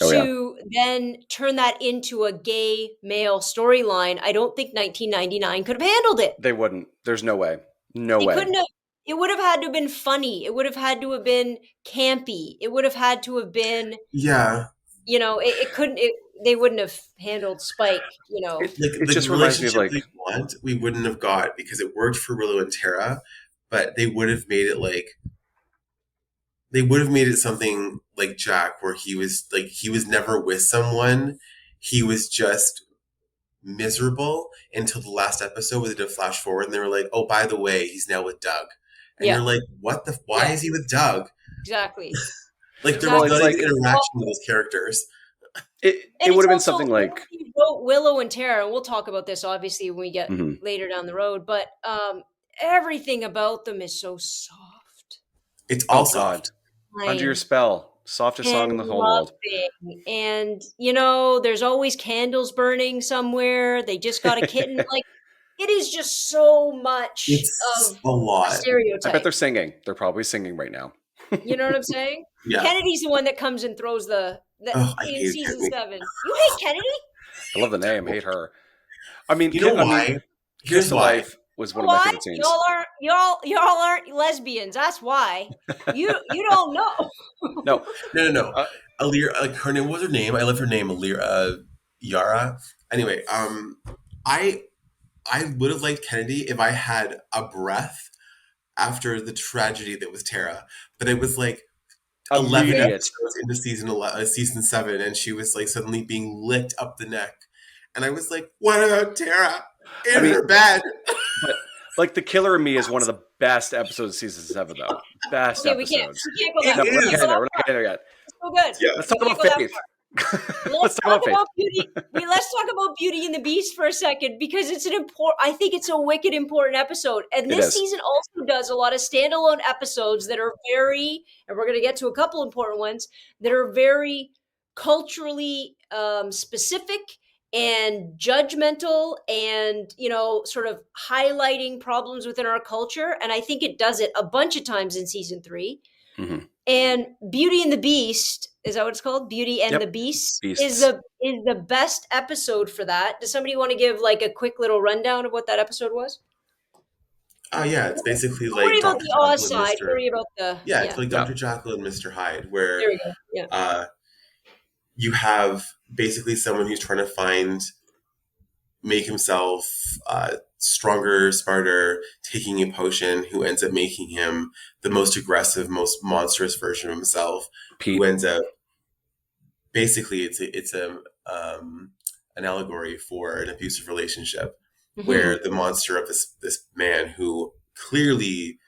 [SPEAKER 1] to then turn that into a gay male storyline. I don't think 1999 could have handled it.
[SPEAKER 3] They wouldn't. There's no way. No
[SPEAKER 1] They
[SPEAKER 3] way.
[SPEAKER 1] couldn't have. It would have had to have been funny. It would have had to have been campy. It would have had to have been,
[SPEAKER 2] Yeah.
[SPEAKER 1] you know, it couldn't. They wouldn't have handled Spike. You know,
[SPEAKER 3] It
[SPEAKER 2] Like the
[SPEAKER 3] just reminds me of
[SPEAKER 2] relationship
[SPEAKER 3] like,
[SPEAKER 2] we want, we wouldn't have got because it worked for Willow and Tara, but they would have made it like they would have made it something like Jack, where he was never with someone. He was just miserable until the last episode where they did a flash forward and they were like, oh, by the way, he's now with Doug. And
[SPEAKER 1] Yeah.
[SPEAKER 2] you're like, why
[SPEAKER 1] Yeah.
[SPEAKER 2] is he with Doug?
[SPEAKER 1] Exactly.
[SPEAKER 2] Like there
[SPEAKER 3] Well,
[SPEAKER 2] was
[SPEAKER 3] it's
[SPEAKER 2] not
[SPEAKER 3] like-
[SPEAKER 2] even interaction with those characters.
[SPEAKER 3] it
[SPEAKER 1] And
[SPEAKER 3] would have been
[SPEAKER 1] it's also,
[SPEAKER 3] something like,
[SPEAKER 1] he wrote Willow and Tara, and we'll talk about this obviously when we get
[SPEAKER 3] Mhm.
[SPEAKER 1] later down the road. But everything about them is so soft.
[SPEAKER 2] It's all
[SPEAKER 3] oh
[SPEAKER 2] soft.
[SPEAKER 3] God, Under Your Spell, softest song in the whole world.
[SPEAKER 1] Loving. And you know, there's always candles burning somewhere. They just got a kitten. Like, it is just so much
[SPEAKER 2] It's
[SPEAKER 1] of
[SPEAKER 2] a lot.
[SPEAKER 1] a stereotype.
[SPEAKER 3] I bet they're singing. They're probably singing right now.
[SPEAKER 1] You know what I'm saying?
[SPEAKER 2] Yeah.
[SPEAKER 1] Kennedy's the one that comes and throws the
[SPEAKER 2] Oh, I
[SPEAKER 1] in
[SPEAKER 2] hate
[SPEAKER 1] season
[SPEAKER 2] Kennedy.
[SPEAKER 1] 7. You hate Kennedy?
[SPEAKER 3] I love the name. Hate her. I mean,
[SPEAKER 2] You know
[SPEAKER 3] I mean,
[SPEAKER 2] why? Here's
[SPEAKER 3] Kiss the
[SPEAKER 2] why.
[SPEAKER 3] Life was one of my
[SPEAKER 1] Why?
[SPEAKER 3] favorite scenes.
[SPEAKER 1] Y'all aren't lesbians. That's why. You don't know.
[SPEAKER 3] No,
[SPEAKER 2] No. Alira, like her name, what was her name? I love her name, Alira, Yara. Anyway, I would have liked Kennedy if I had a breath after the tragedy that was Tara. But it was like 11
[SPEAKER 3] immediate.
[SPEAKER 2] episodes into season 7, and she was like suddenly being licked up the neck. And I was like, what about Tara in her bed?
[SPEAKER 3] But like The Killer in Me is one of the best episodes of season 7, though. Best
[SPEAKER 1] Okay, we can't
[SPEAKER 3] episodes.
[SPEAKER 1] go that
[SPEAKER 3] No,
[SPEAKER 1] far.
[SPEAKER 3] we're not
[SPEAKER 2] is.
[SPEAKER 3] getting there. We're not getting there yet.
[SPEAKER 1] So good.
[SPEAKER 2] Yeah.
[SPEAKER 3] Let's talk
[SPEAKER 1] We
[SPEAKER 3] about
[SPEAKER 1] can't go that
[SPEAKER 3] faith.
[SPEAKER 1] far.
[SPEAKER 3] Let's talk about faith.
[SPEAKER 1] Beauty. Let's talk about Beauty and the Beast for a second, because it's an important. I think it's a wicked important episode, and
[SPEAKER 3] It
[SPEAKER 1] this
[SPEAKER 3] is.
[SPEAKER 1] season also does a lot of standalone episodes that are very, and we're going to get to a couple important ones that are very culturally specific and judgmental, and sort of highlighting problems within our culture. And I think it does it a bunch of times in season 3.
[SPEAKER 3] Mhm.
[SPEAKER 1] And Beauty and the Beast, is that what it's called? Beauty and
[SPEAKER 3] Yep.
[SPEAKER 1] the Beast
[SPEAKER 3] Beasts.
[SPEAKER 1] is the best episode for that. Does somebody want to give like a quick little rundown of what that episode was?
[SPEAKER 2] Yeah, it's basically
[SPEAKER 1] Don't
[SPEAKER 2] like
[SPEAKER 1] worry about
[SPEAKER 2] Dr.
[SPEAKER 1] the Oz
[SPEAKER 2] Jekyll and
[SPEAKER 1] side.
[SPEAKER 2] Mr.
[SPEAKER 1] Worry about the
[SPEAKER 2] It's like Dr. Jekyll and Mr. Hyde, where
[SPEAKER 1] There we go. Yeah.
[SPEAKER 2] you have basically someone who's trying to make himself stronger, smarter, taking a potion, who ends up making him the most aggressive, most monstrous version of himself.
[SPEAKER 3] Pete.
[SPEAKER 2] Who ends up basically it's a an allegory for an abusive relationship,
[SPEAKER 1] Hmm.
[SPEAKER 2] where the monster of this man who clearly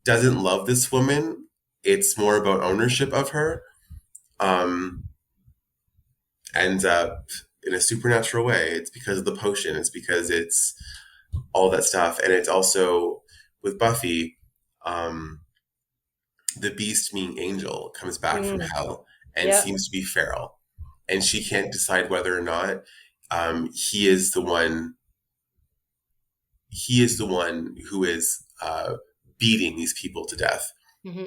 [SPEAKER 2] doesn't love this woman, it's more about ownership of her, um, ends up in a supernatural way. It's because of the potion. It's because it's all that stuff, and it's also with Buffy. Um, the beast, meaning angel, comes back from
[SPEAKER 1] Mm.
[SPEAKER 2] hell and
[SPEAKER 1] Yeah.
[SPEAKER 2] seems to be feral, and she can't decide whether or not he is the one. He is the one who is beating these people to death.
[SPEAKER 1] Hmm.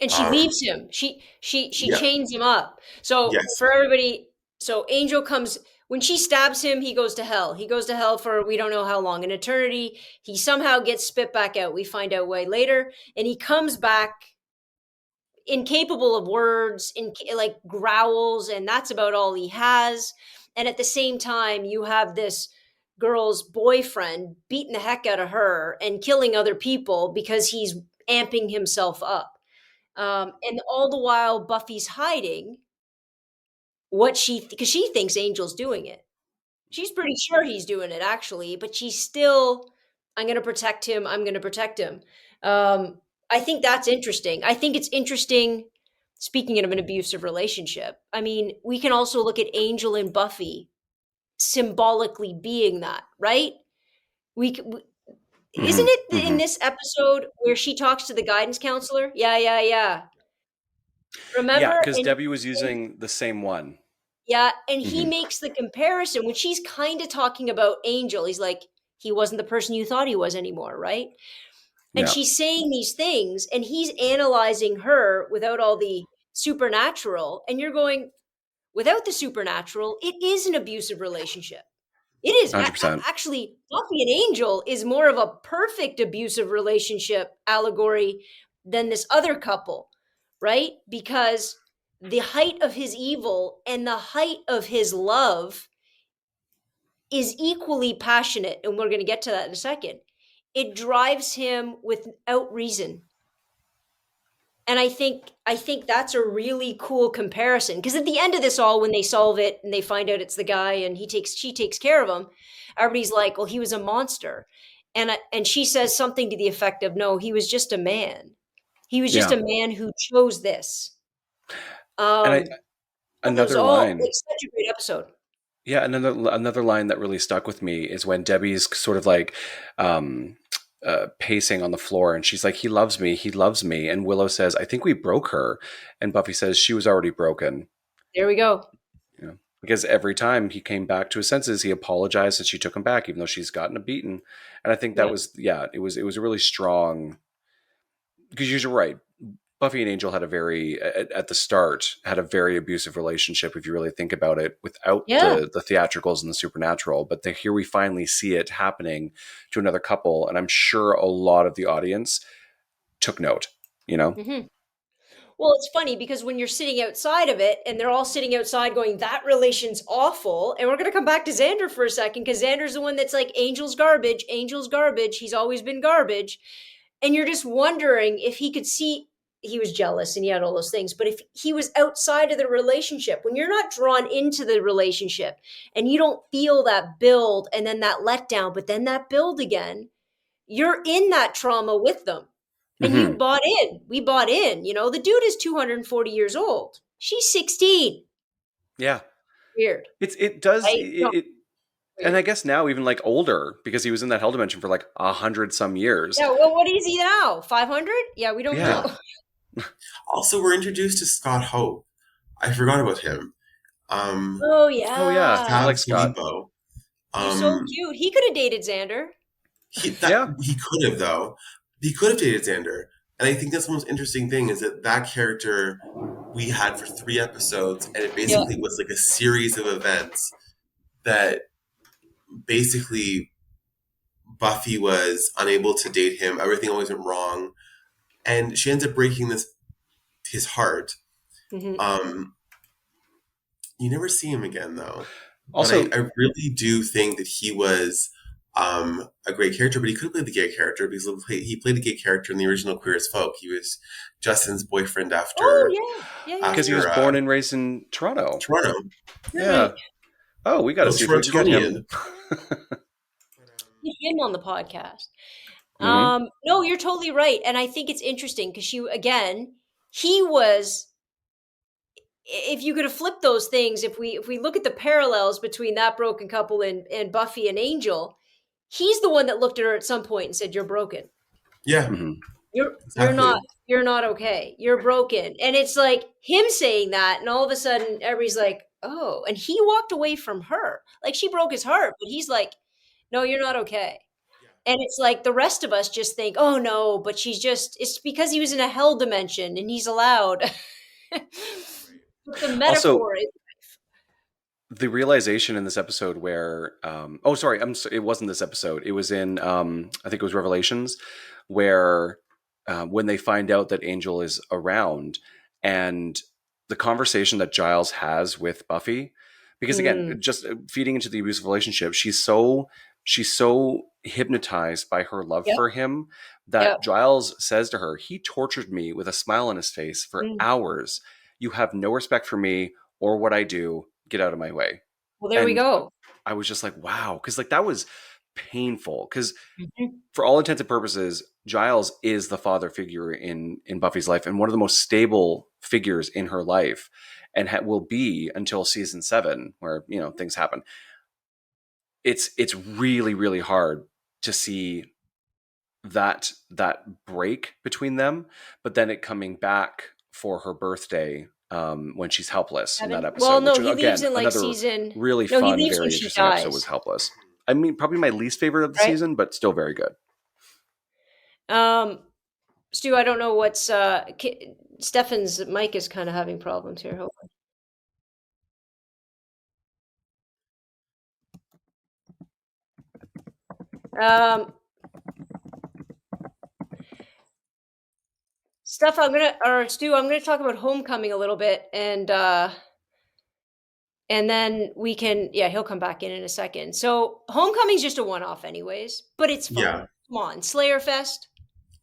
[SPEAKER 1] And she
[SPEAKER 2] Um,
[SPEAKER 1] leaves him. She
[SPEAKER 2] yeah.
[SPEAKER 1] chains him up. So
[SPEAKER 2] Yes.
[SPEAKER 1] for everybody, so Angel comes when she stabs him. He goes to hell. He goes to hell for we don't know how long, an eternity. He somehow gets spit back out. We find out way later, and he comes back incapable of words, in like growls, and that's about all he has. And at the same time, you have this girl's boyfriend beating the heck out of her and killing other people because he's amping himself up. And all the while, Buffy's hiding what because she thinks Angel's doing it. She's pretty sure he's doing it actually, but she's still, I'm going to protect him. I'm going to protect him. Um, I think that's interesting. I think it's interesting. Speaking of an abusive relationship, I mean, we can also look at Angel and Buffy symbolically being that, right? Isn't
[SPEAKER 3] Hmm.
[SPEAKER 1] it in
[SPEAKER 3] Hmm.
[SPEAKER 1] this episode where she talks to the guidance counselor? Yeah, yeah, yeah.
[SPEAKER 3] Yeah,
[SPEAKER 1] Remember?
[SPEAKER 3] because Debbie was
[SPEAKER 1] And
[SPEAKER 3] using the same one.
[SPEAKER 1] yeah, and he
[SPEAKER 3] Hmm.
[SPEAKER 1] makes the comparison when she's kind of talking about Angel. He's like, he wasn't the person you thought he was anymore, right? And
[SPEAKER 3] Yeah,
[SPEAKER 1] she's saying these things, and he's analyzing her without all the supernatural. And you're going, without the supernatural, it is an abusive relationship. It is
[SPEAKER 3] 100%.
[SPEAKER 1] actually Buffy and Angel is more of a perfect abusive relationship allegory than this other couple, right? Because the height of his evil and the height of his love is equally passionate, and we're going to get to that in a second. It drives him without reason. And I think that's a really cool comparison because at the end of this all when they solve it and they find out it's the guy and she takes care of him, everybody's like, well, he was a monster. And she says something to the effect of, no, he was just a man. He was just
[SPEAKER 3] Yeah.
[SPEAKER 1] a man who chose this.
[SPEAKER 3] And I,
[SPEAKER 1] It was
[SPEAKER 3] another
[SPEAKER 1] all
[SPEAKER 3] line,
[SPEAKER 1] like such a great episode.
[SPEAKER 3] yeah, another line that really stuck with me is when Debbie's sort of like um, pacing on the floor, and she's like, he loves me," and Willow says, "I think we broke her," and Buffy says, "She was already broken."
[SPEAKER 1] There we go.
[SPEAKER 3] You know, because every time he came back to his senses, he apologized that she took him back, even though she's gotten a beaten. And I think that
[SPEAKER 1] Yeah.
[SPEAKER 3] was, yeah, it was a really strong, because you're right. Buffy and Angel had a very at the start had a very abusive relationship if you really think about it without
[SPEAKER 1] Yeah.
[SPEAKER 3] the theatricals and the supernatural, but here we finally see it happening to another couple, and I'm sure a lot of the audience took note, you know.
[SPEAKER 1] Hmm. Well, it's funny because when you're sitting outside of it and they're all sitting outside going, that relation's awful. And we're going to come back to Xander for a second because Xander's the one that's like, Angel's garbage, Angel's garbage. He's always been garbage. And you're just wondering if he could see he was jealous and he had all those things. But if he was outside of the relationship, when you're not drawn into the relationship and you don't feel that build and then that letdown, but then that build again, you're in that trauma with them. And you
[SPEAKER 3] Hmm.
[SPEAKER 1] bought in. We bought in. The dude is 240 years old. She's 16.
[SPEAKER 3] Yeah,
[SPEAKER 1] Weird,
[SPEAKER 3] it does
[SPEAKER 1] right? No,
[SPEAKER 3] it, and I
[SPEAKER 1] weird.
[SPEAKER 3] guess now even like older because he was in that hell dimension for like 100 some years.
[SPEAKER 1] Yeah, well, what is he now? 500? Yeah, we don't
[SPEAKER 3] Yeah.
[SPEAKER 1] know.
[SPEAKER 2] Also, we're introduced to Scott Hope. I forgot about him. Um,
[SPEAKER 1] Oh,
[SPEAKER 3] Oh yeah, I
[SPEAKER 1] yeah.
[SPEAKER 3] like
[SPEAKER 2] Tab
[SPEAKER 3] Scott.
[SPEAKER 2] Filippo.
[SPEAKER 1] He's so
[SPEAKER 2] Um,
[SPEAKER 1] cute. He could have dated Xander.
[SPEAKER 3] Yeah.
[SPEAKER 2] he could have though. He could have dated Xander, and I think that's the most interesting thing is that that character we had for 3 episodes, and it
[SPEAKER 1] Yeah.
[SPEAKER 2] basically was like a series of events that basically Buffy was unable to date him. Everything always went wrong, and she ends up breaking his heart.
[SPEAKER 1] Hmm.
[SPEAKER 2] Um, you never see him again though, but
[SPEAKER 3] Also,
[SPEAKER 2] I really do think that he was a great character. But he could have played the gay character because he played a gay character in the original Queer as Folk. He was Justin's boyfriend
[SPEAKER 1] Oh,
[SPEAKER 2] after
[SPEAKER 1] yeah. Yeah, yeah,
[SPEAKER 3] because he
[SPEAKER 1] yeah.
[SPEAKER 3] was born and raised in Toronto.
[SPEAKER 2] Toronto.
[SPEAKER 1] You're
[SPEAKER 3] Yeah.
[SPEAKER 1] right.
[SPEAKER 3] Oh, we got to
[SPEAKER 2] No,
[SPEAKER 3] see if we can get him.
[SPEAKER 2] Torontoian.
[SPEAKER 1] Get him on the podcast.
[SPEAKER 3] Hmm.
[SPEAKER 1] No, you're totally right. And I think it's interesting because he was, if you could have flipped those things, if we look at the parallels between that broken couple and Buffy and Angel, he's the one that looked at her at some point and said, "You're broken.
[SPEAKER 2] Yeah,
[SPEAKER 3] Hmm.
[SPEAKER 1] You're
[SPEAKER 2] exactly.
[SPEAKER 1] not okay. You're broken." And it's like him saying that, and all of a sudden everybody's like, "Oh," and he walked away from her. Like she broke his heart, but he's like, "No, you're not okay." And it's like the rest of us just think, "Oh no," but it's because he was in a hell dimension and he's allowed. But the
[SPEAKER 3] Also,
[SPEAKER 1] metaphor is
[SPEAKER 3] the realization in this episode where, oh, sorry, it wasn't this episode. It was in, I think it was Revelations, where when they find out that Angel is around, and the conversation that Giles has with Buffy, because again,
[SPEAKER 1] mm,
[SPEAKER 3] just feeding into the abusive relationship, she's so hypnotized by her love
[SPEAKER 1] yep,
[SPEAKER 3] for him
[SPEAKER 1] yep.
[SPEAKER 3] that Giles says to her, "He tortured me with a smile on his face for
[SPEAKER 1] Mm.
[SPEAKER 3] hours. You have no respect for me or what I do. Get out of my way."
[SPEAKER 1] Well, there we
[SPEAKER 3] And
[SPEAKER 1] go.
[SPEAKER 3] I was just like, wow, because like that was painful. Because
[SPEAKER 1] Mhm.
[SPEAKER 3] for all intents and purposes, Giles is the father figure in Buffy's life and one of the most stable figures in her life, and will be until season 7, where things happen. It's really really hard to see that break between them, but then it coming back for her birthday, when she's helpless in that
[SPEAKER 1] Kevin? Well,
[SPEAKER 3] episode, which
[SPEAKER 1] no,
[SPEAKER 3] was
[SPEAKER 1] he leaves
[SPEAKER 3] again
[SPEAKER 1] in like
[SPEAKER 3] another
[SPEAKER 1] season.
[SPEAKER 3] really
[SPEAKER 1] No, he
[SPEAKER 3] fun,
[SPEAKER 1] leaves when
[SPEAKER 3] very
[SPEAKER 1] she
[SPEAKER 3] interesting episode, was
[SPEAKER 1] dies,
[SPEAKER 3] Helpless. I mean, probably my least favorite of the
[SPEAKER 1] right?
[SPEAKER 3] season, but still very good.
[SPEAKER 1] Um, Stu, I don't know what's Stefan's mic is kind of having problems here. Hold on. Steph, or Stu, I'm gonna talk about Homecoming a little bit, and then we can, yeah, he'll come back in a second. So Homecoming's just a one-off, anyways, but it's
[SPEAKER 2] Yeah,
[SPEAKER 1] fun. Come on, Slayerfest,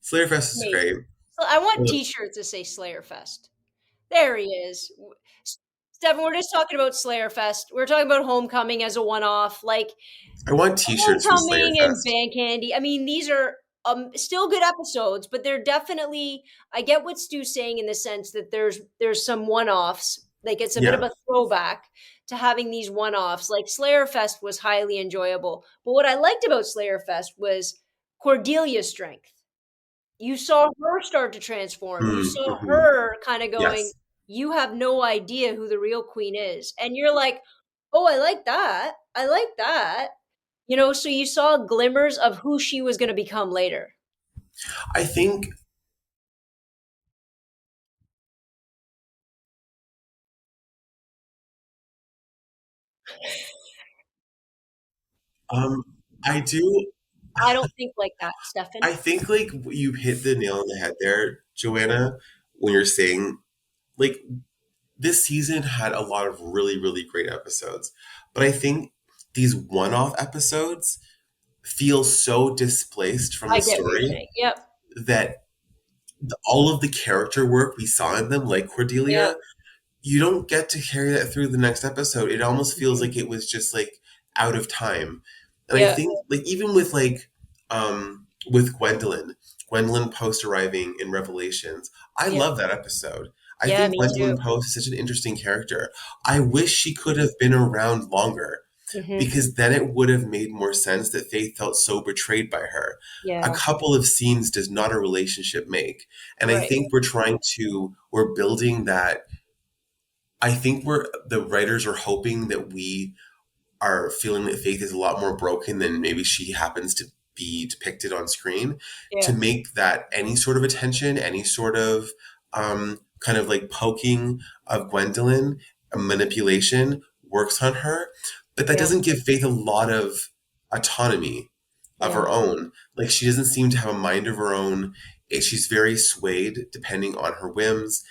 [SPEAKER 2] Slayerfest is
[SPEAKER 1] amazing.
[SPEAKER 2] great.
[SPEAKER 1] So I want
[SPEAKER 2] Well,
[SPEAKER 1] T-shirts that say Slayerfest. There he is. Stefan, we're just talking about Slayerfest. We're talking about Homecoming as a one-off. Like
[SPEAKER 2] I want T-shirts from
[SPEAKER 1] Homecoming and
[SPEAKER 2] Slayerfest.
[SPEAKER 1] Band Candy. I mean, these are still good episodes, but they're definitely. I get what Stu's saying in the sense that there's some one-offs. Like it's a bit of
[SPEAKER 2] Yeah,
[SPEAKER 1] a throwback to having these one-offs. Like Slayerfest was highly enjoyable, but what I liked about Slayerfest was Cordelia's strength. You saw her start to transform. You saw
[SPEAKER 2] mm-hmm.
[SPEAKER 1] her kind of going,
[SPEAKER 2] Yes,
[SPEAKER 1] you have no idea who the real queen is. And you're like, oh, I like that. I like that. So you saw glimmers of who she was going to become later.
[SPEAKER 2] I think. Um, I do.
[SPEAKER 1] I don't think like that, Stefan.
[SPEAKER 2] I think like you hit the nail on the head there, Joanna, when you're saying like this season had a lot of really, really great episodes. But I think these one-off episodes feel so displaced from
[SPEAKER 1] I
[SPEAKER 2] the
[SPEAKER 1] get what you're
[SPEAKER 2] story
[SPEAKER 1] saying. Yep.
[SPEAKER 2] that all of the character work we saw in them, like
[SPEAKER 1] Yep.
[SPEAKER 2] Cordelia, you don't get to carry that through the next episode. It almost feels
[SPEAKER 1] Mhm.
[SPEAKER 2] like it was just like out of time. And I
[SPEAKER 1] Yeah.
[SPEAKER 2] think like even with with Gwendolyn Post arriving in Revelations, I
[SPEAKER 1] Yeah.
[SPEAKER 2] love that episode. I
[SPEAKER 1] Yeah,
[SPEAKER 2] think
[SPEAKER 1] me too.
[SPEAKER 2] Gwendolyn Post is such an interesting character. I wish she could have been around longer
[SPEAKER 1] Hmm.
[SPEAKER 2] because then it would have made more sense that Faith felt so betrayed by her. A
[SPEAKER 1] Yeah.
[SPEAKER 2] couple of scenes does not a relationship make. And I
[SPEAKER 1] Right.
[SPEAKER 2] think we're building that. I think the writers are hoping that we are feeling that Faith is a lot more broken than maybe she happens to be depicted on screen, to
[SPEAKER 1] Yeah.
[SPEAKER 2] make that any sort of attention, any sort of kind of like poking of Gwendolyn, a manipulation works on her, but that
[SPEAKER 1] Yeah.
[SPEAKER 2] doesn't give Faith a lot of autonomy of
[SPEAKER 1] Yeah.
[SPEAKER 2] her own. Like she doesn't seem to have a mind of her own. She's very swayed depending on her whims.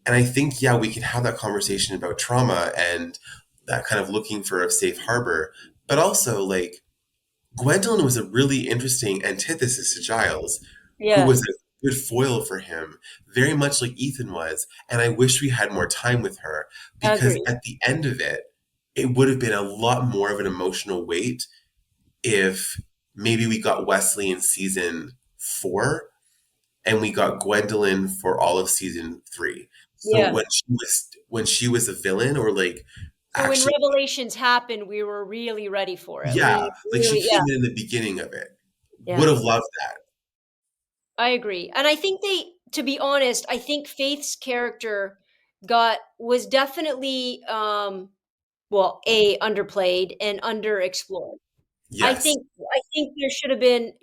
[SPEAKER 2] And I think, yeah, we can have that conversation about trauma and that kind of looking for a safe harbor. But also, like, Gwendolyn was a really interesting antithesis to Giles, who
[SPEAKER 1] Yeah.
[SPEAKER 2] was a good foil for him, very much like Ethan was. And I wish we had more time with her because
[SPEAKER 1] Agreed.
[SPEAKER 2] at the end of it, it would have been a lot more of an emotional weight if maybe we got Wesley in season 4 and we got Gwendolyn for all of season 3. So
[SPEAKER 1] Yeah.
[SPEAKER 2] when she was a villain, or like
[SPEAKER 1] So when
[SPEAKER 2] actually,
[SPEAKER 1] revelations happened, we were really ready for it.
[SPEAKER 2] yeah,
[SPEAKER 1] We
[SPEAKER 2] like she
[SPEAKER 1] really, yeah,
[SPEAKER 2] came in the beginning of it. Would
[SPEAKER 1] yeah.
[SPEAKER 2] have loved that.
[SPEAKER 1] I agree. And I think to be honest, I think Faith's character was definitely, well, underplayed and underexplored.
[SPEAKER 2] Yes.
[SPEAKER 1] I think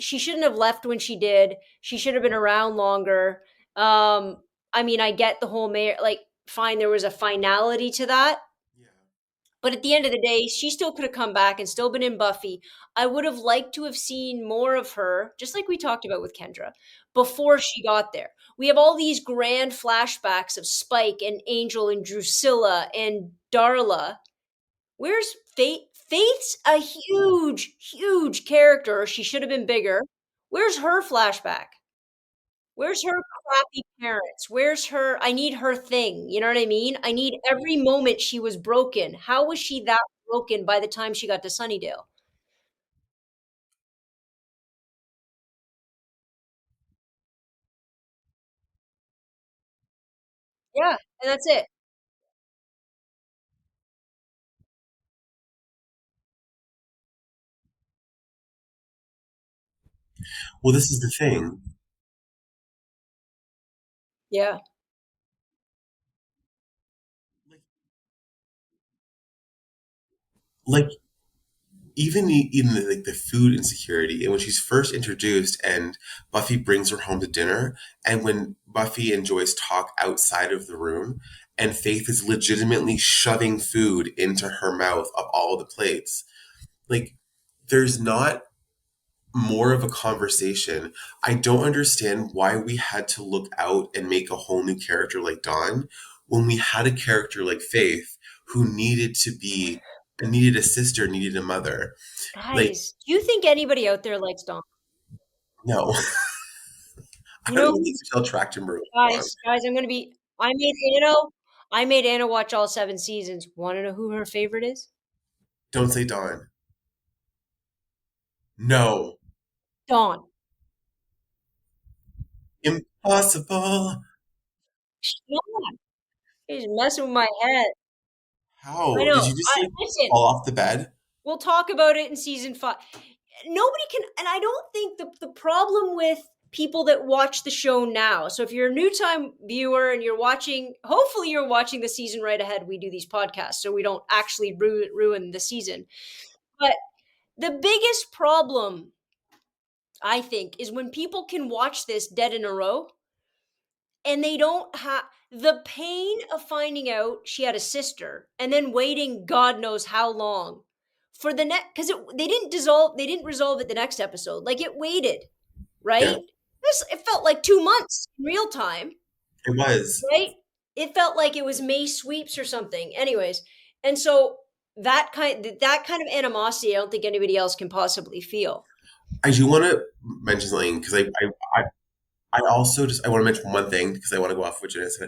[SPEAKER 1] she shouldn't have left when she did. She should have been around longer. I mean, I get the whole mayor, like, fine, there was a finality to that.
[SPEAKER 2] Yeah.
[SPEAKER 1] But at the end of the day, she still could have come back and still been in Buffy. I would have liked to have seen more of her, just like we talked about with Kendra, before she got there. We have all these grand flashbacks of Spike and Angel and Drusilla and Darla. Where's Faith? Faith's a huge, huge character. She should have been bigger. Where's her flashback? Where's her crappy parents? Where's her I need her thing, you know what I mean? I need every moment she was broken. How was she that broken by the time she got to Sunnydale? Yeah, and that's it.
[SPEAKER 2] Well, this is the thing.
[SPEAKER 1] Yeah.
[SPEAKER 2] Like even like the food insecurity, and when she's first introduced and Buffy brings her home to dinner, and when Buffy and Joyce talk outside of the room, and Faith is legitimately shoving food into her mouth of all the plates, like there's not more of a conversation. I don't understand why we had to look out and make a whole new character like Dawn when we had a character like Faith who needed a sister, needed a mother. Like,
[SPEAKER 1] Guys, do you think anybody out there likes Dawn?
[SPEAKER 2] no, I
[SPEAKER 1] You
[SPEAKER 2] don't
[SPEAKER 1] know
[SPEAKER 2] even think
[SPEAKER 1] who
[SPEAKER 2] Michelle Trachtenberg was on.
[SPEAKER 1] guys, I made Anna watch all 7 seasons. Wanna know who her favorite is?
[SPEAKER 2] Don't say Dawn. No.
[SPEAKER 1] Dawn.
[SPEAKER 2] Impossible.
[SPEAKER 1] She's not. She's messing with my head. I
[SPEAKER 2] How? Did
[SPEAKER 1] know.
[SPEAKER 2] you just like
[SPEAKER 1] Listen,
[SPEAKER 2] fall off the bed?
[SPEAKER 1] we'll talk about it in season 5. Nobody can, and I don't think the problem with people that watch the show now. So if you're a new time viewer and you're watching, hopefully you're watching the season right ahead. We do these podcasts so we don't actually ruin the season. But the biggest problem, I think, is when people can watch this dead in a row and they don't have the pain of finding out she had a sister and then waiting God knows how long for the next, because they didn't resolve it the next episode, like it waited,
[SPEAKER 2] Yeah,
[SPEAKER 1] right? It felt like 2 months in real time,
[SPEAKER 2] it was.
[SPEAKER 1] right? It felt like it was May sweeps or something, anyways. And so that kind of animosity I don't think anybody else can possibly feel.
[SPEAKER 2] I do want to mention something because I also just I want to mention one thing because I want to go off which it is.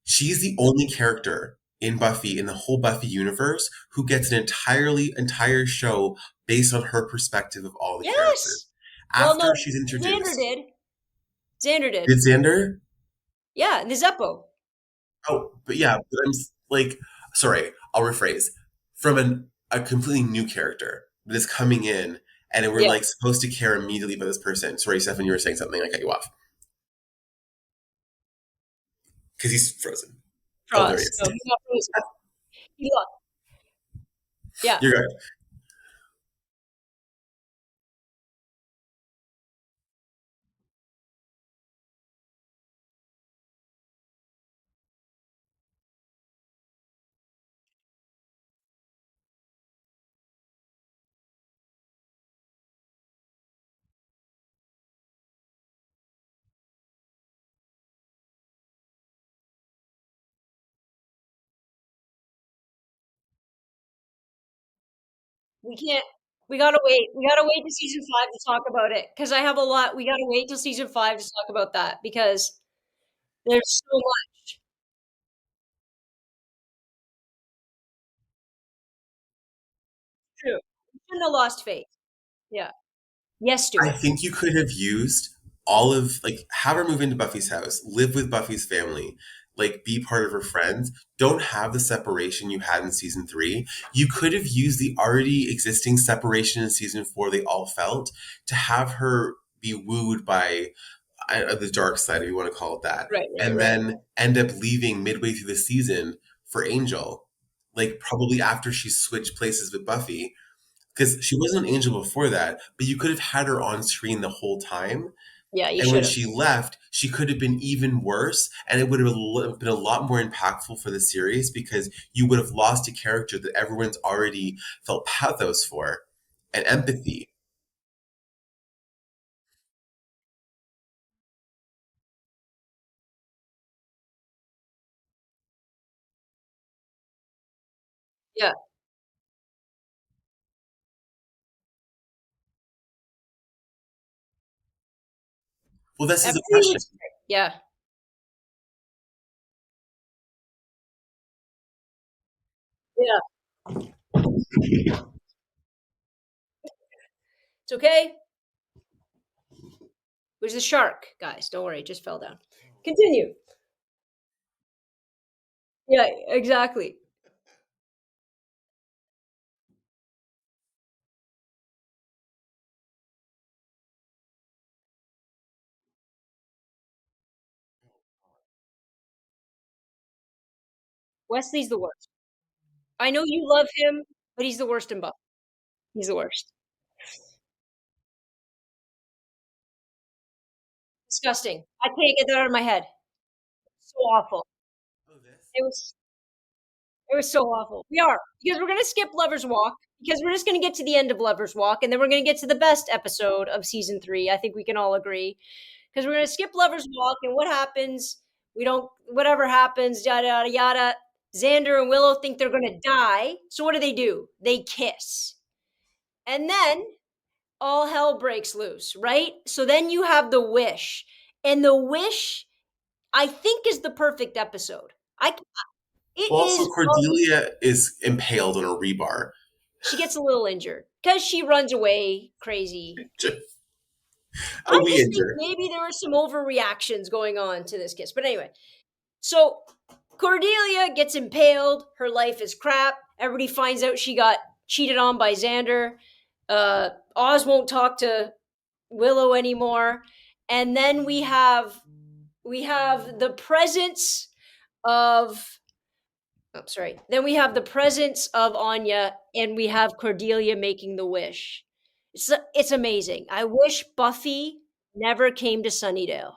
[SPEAKER 2] She's the only character in Buffy in the whole Buffy universe who gets an entire show based on her perspective of all the characters.
[SPEAKER 1] Yes. Well,
[SPEAKER 2] After
[SPEAKER 1] no,
[SPEAKER 2] she's
[SPEAKER 1] Xander
[SPEAKER 2] introduced,
[SPEAKER 1] did. Xander did.
[SPEAKER 2] did Xander?
[SPEAKER 1] Yeah, the Zeppo.
[SPEAKER 2] Oh, but yeah, but like, sorry, I'll rephrase. From a completely new character that is coming in, and we're
[SPEAKER 1] Yeah,
[SPEAKER 2] like supposed to care immediately about this person. Sorry, Stefan, you were saying something. I cut you off because he's frozen. Oh, there he
[SPEAKER 1] Frost.
[SPEAKER 2] is.
[SPEAKER 1] No, he's not frozen. He lost. Yeah.
[SPEAKER 2] You're right.
[SPEAKER 1] We can't. We gotta wait. We gotta wait to season 5 to talk about it because I have a lot. We gotta wait till season 5 to talk about that because there's so much. shouldn't have lost faith. Yeah. Yes, do
[SPEAKER 2] I
[SPEAKER 1] it.
[SPEAKER 2] think you could have used all of, like, have her move into Buffy's house, live with Buffy's family, like, be part of her friends. Don't have the separation you had in season 3. You could have used the already existing separation in season 4 they all felt to have her be wooed by the dark side, if you want to call it that,
[SPEAKER 1] Right, right,
[SPEAKER 2] and
[SPEAKER 1] right.
[SPEAKER 2] then end up leaving midway through the season for Angel, like probably after she switched places with Buffy, because she wasn't an Angel before that, but you could have had her on screen the whole time.
[SPEAKER 1] Yeah, you
[SPEAKER 2] And when
[SPEAKER 1] should have.
[SPEAKER 2] she left, she could have been even worse, and it would have been a lot more impactful for the series because you would have lost a character that everyone's already felt pathos for and empathy.
[SPEAKER 1] Yeah.
[SPEAKER 2] Well, this is the
[SPEAKER 1] Everybody
[SPEAKER 2] question.
[SPEAKER 1] was yeah. Yeah. It's okay. It was a shark, guys. Don't worry, it just fell down. Continue. Yeah, exactly. Wesley's the worst. I know you love him, but he's the worst in Buffy. He's the worst. Disgusting. I can't get that out of my head. So awful.
[SPEAKER 2] Oh, this?
[SPEAKER 1] It was it was so awful. We are because we're gonna skip Lovers Walk because we're just gonna get to the end of Lovers Walk and then we're gonna get to the best episode of season 3. I think we can all agree because we're gonna skip Lovers Walk and what happens? We don't. Whatever happens, yada yada yada. Xander and Willow think they're gonna die. So what do? They kiss, and then all hell breaks loose, right? So then you have the wish, and the wish I think is the perfect episode. I it
[SPEAKER 2] Well, also
[SPEAKER 1] is.
[SPEAKER 2] Cordelia is impaled on a rebar.
[SPEAKER 1] She gets a little injured because she runs away crazy.
[SPEAKER 2] A
[SPEAKER 1] I
[SPEAKER 2] wee
[SPEAKER 1] just think
[SPEAKER 2] injured.
[SPEAKER 1] maybe there were some overreactions going on to this kiss. But anyway, so Cordelia gets impaled. Her life is crap. Everybody finds out she got cheated on by Xander. Oz won't talk to Willow anymore. And then we have the presence of sorry. Then we have the presence of Anya, and we have Cordelia making the wish. It's amazing. I wish Buffy never came to Sunnydale.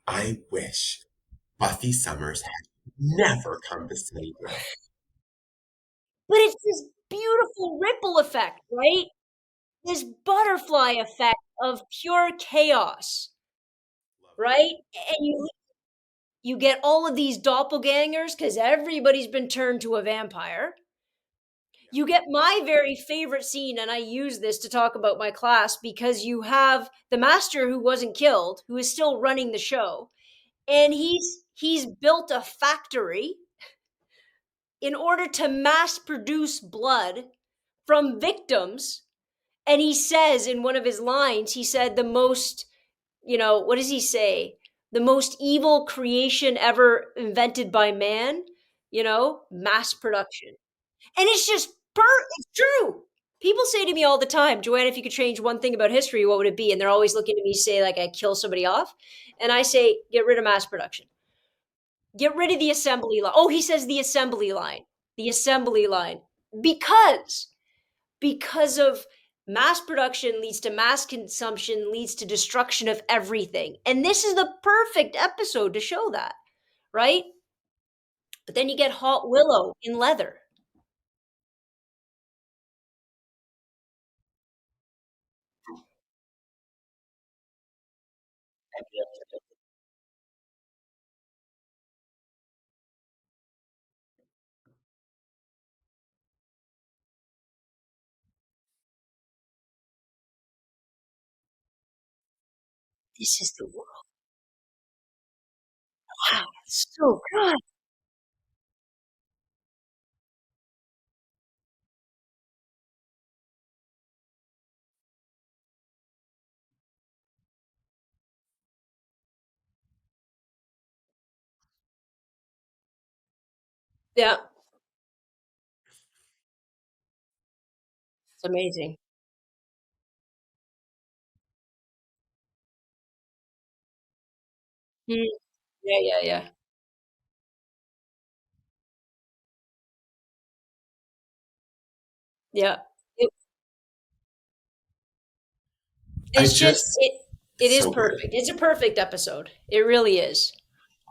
[SPEAKER 2] I wish Buffy Summers had never come to Sunnydale.
[SPEAKER 1] But it's this beautiful ripple effect, right? This butterfly effect of pure chaos,
[SPEAKER 2] Love that.
[SPEAKER 1] right? And you get all of these doppelgangers because everybody's been turned to a vampire. You get my very favorite scene, and I use this to talk about my class because you have the master who wasn't killed, who is still running the show, and he's built a factory in order to mass produce blood from victims. And he says in one of his lines, he said the most, what does he say? The most evil creation ever invented by man, mass production. And it's just it's true. People say to me all the time, Joanne, if you could change one thing about history, what would it be? And they're always looking at me say like I kill somebody off. And I say, get rid of mass production. Get rid of the assembly line. Oh, he says the assembly line. The assembly line. Because because of mass production leads to mass consumption, leads to destruction of everything. And this is the perfect episode to show that, right? But then you get Hot Willow in leather. This is the world. Wow, it's so good. Yeah. It's amazing. Mm. Yeah, yeah, yeah. Yeah. It
[SPEAKER 2] I
[SPEAKER 1] it's just
[SPEAKER 2] just,
[SPEAKER 1] it is
[SPEAKER 2] so good.
[SPEAKER 1] perfect. It's a perfect episode. It really is.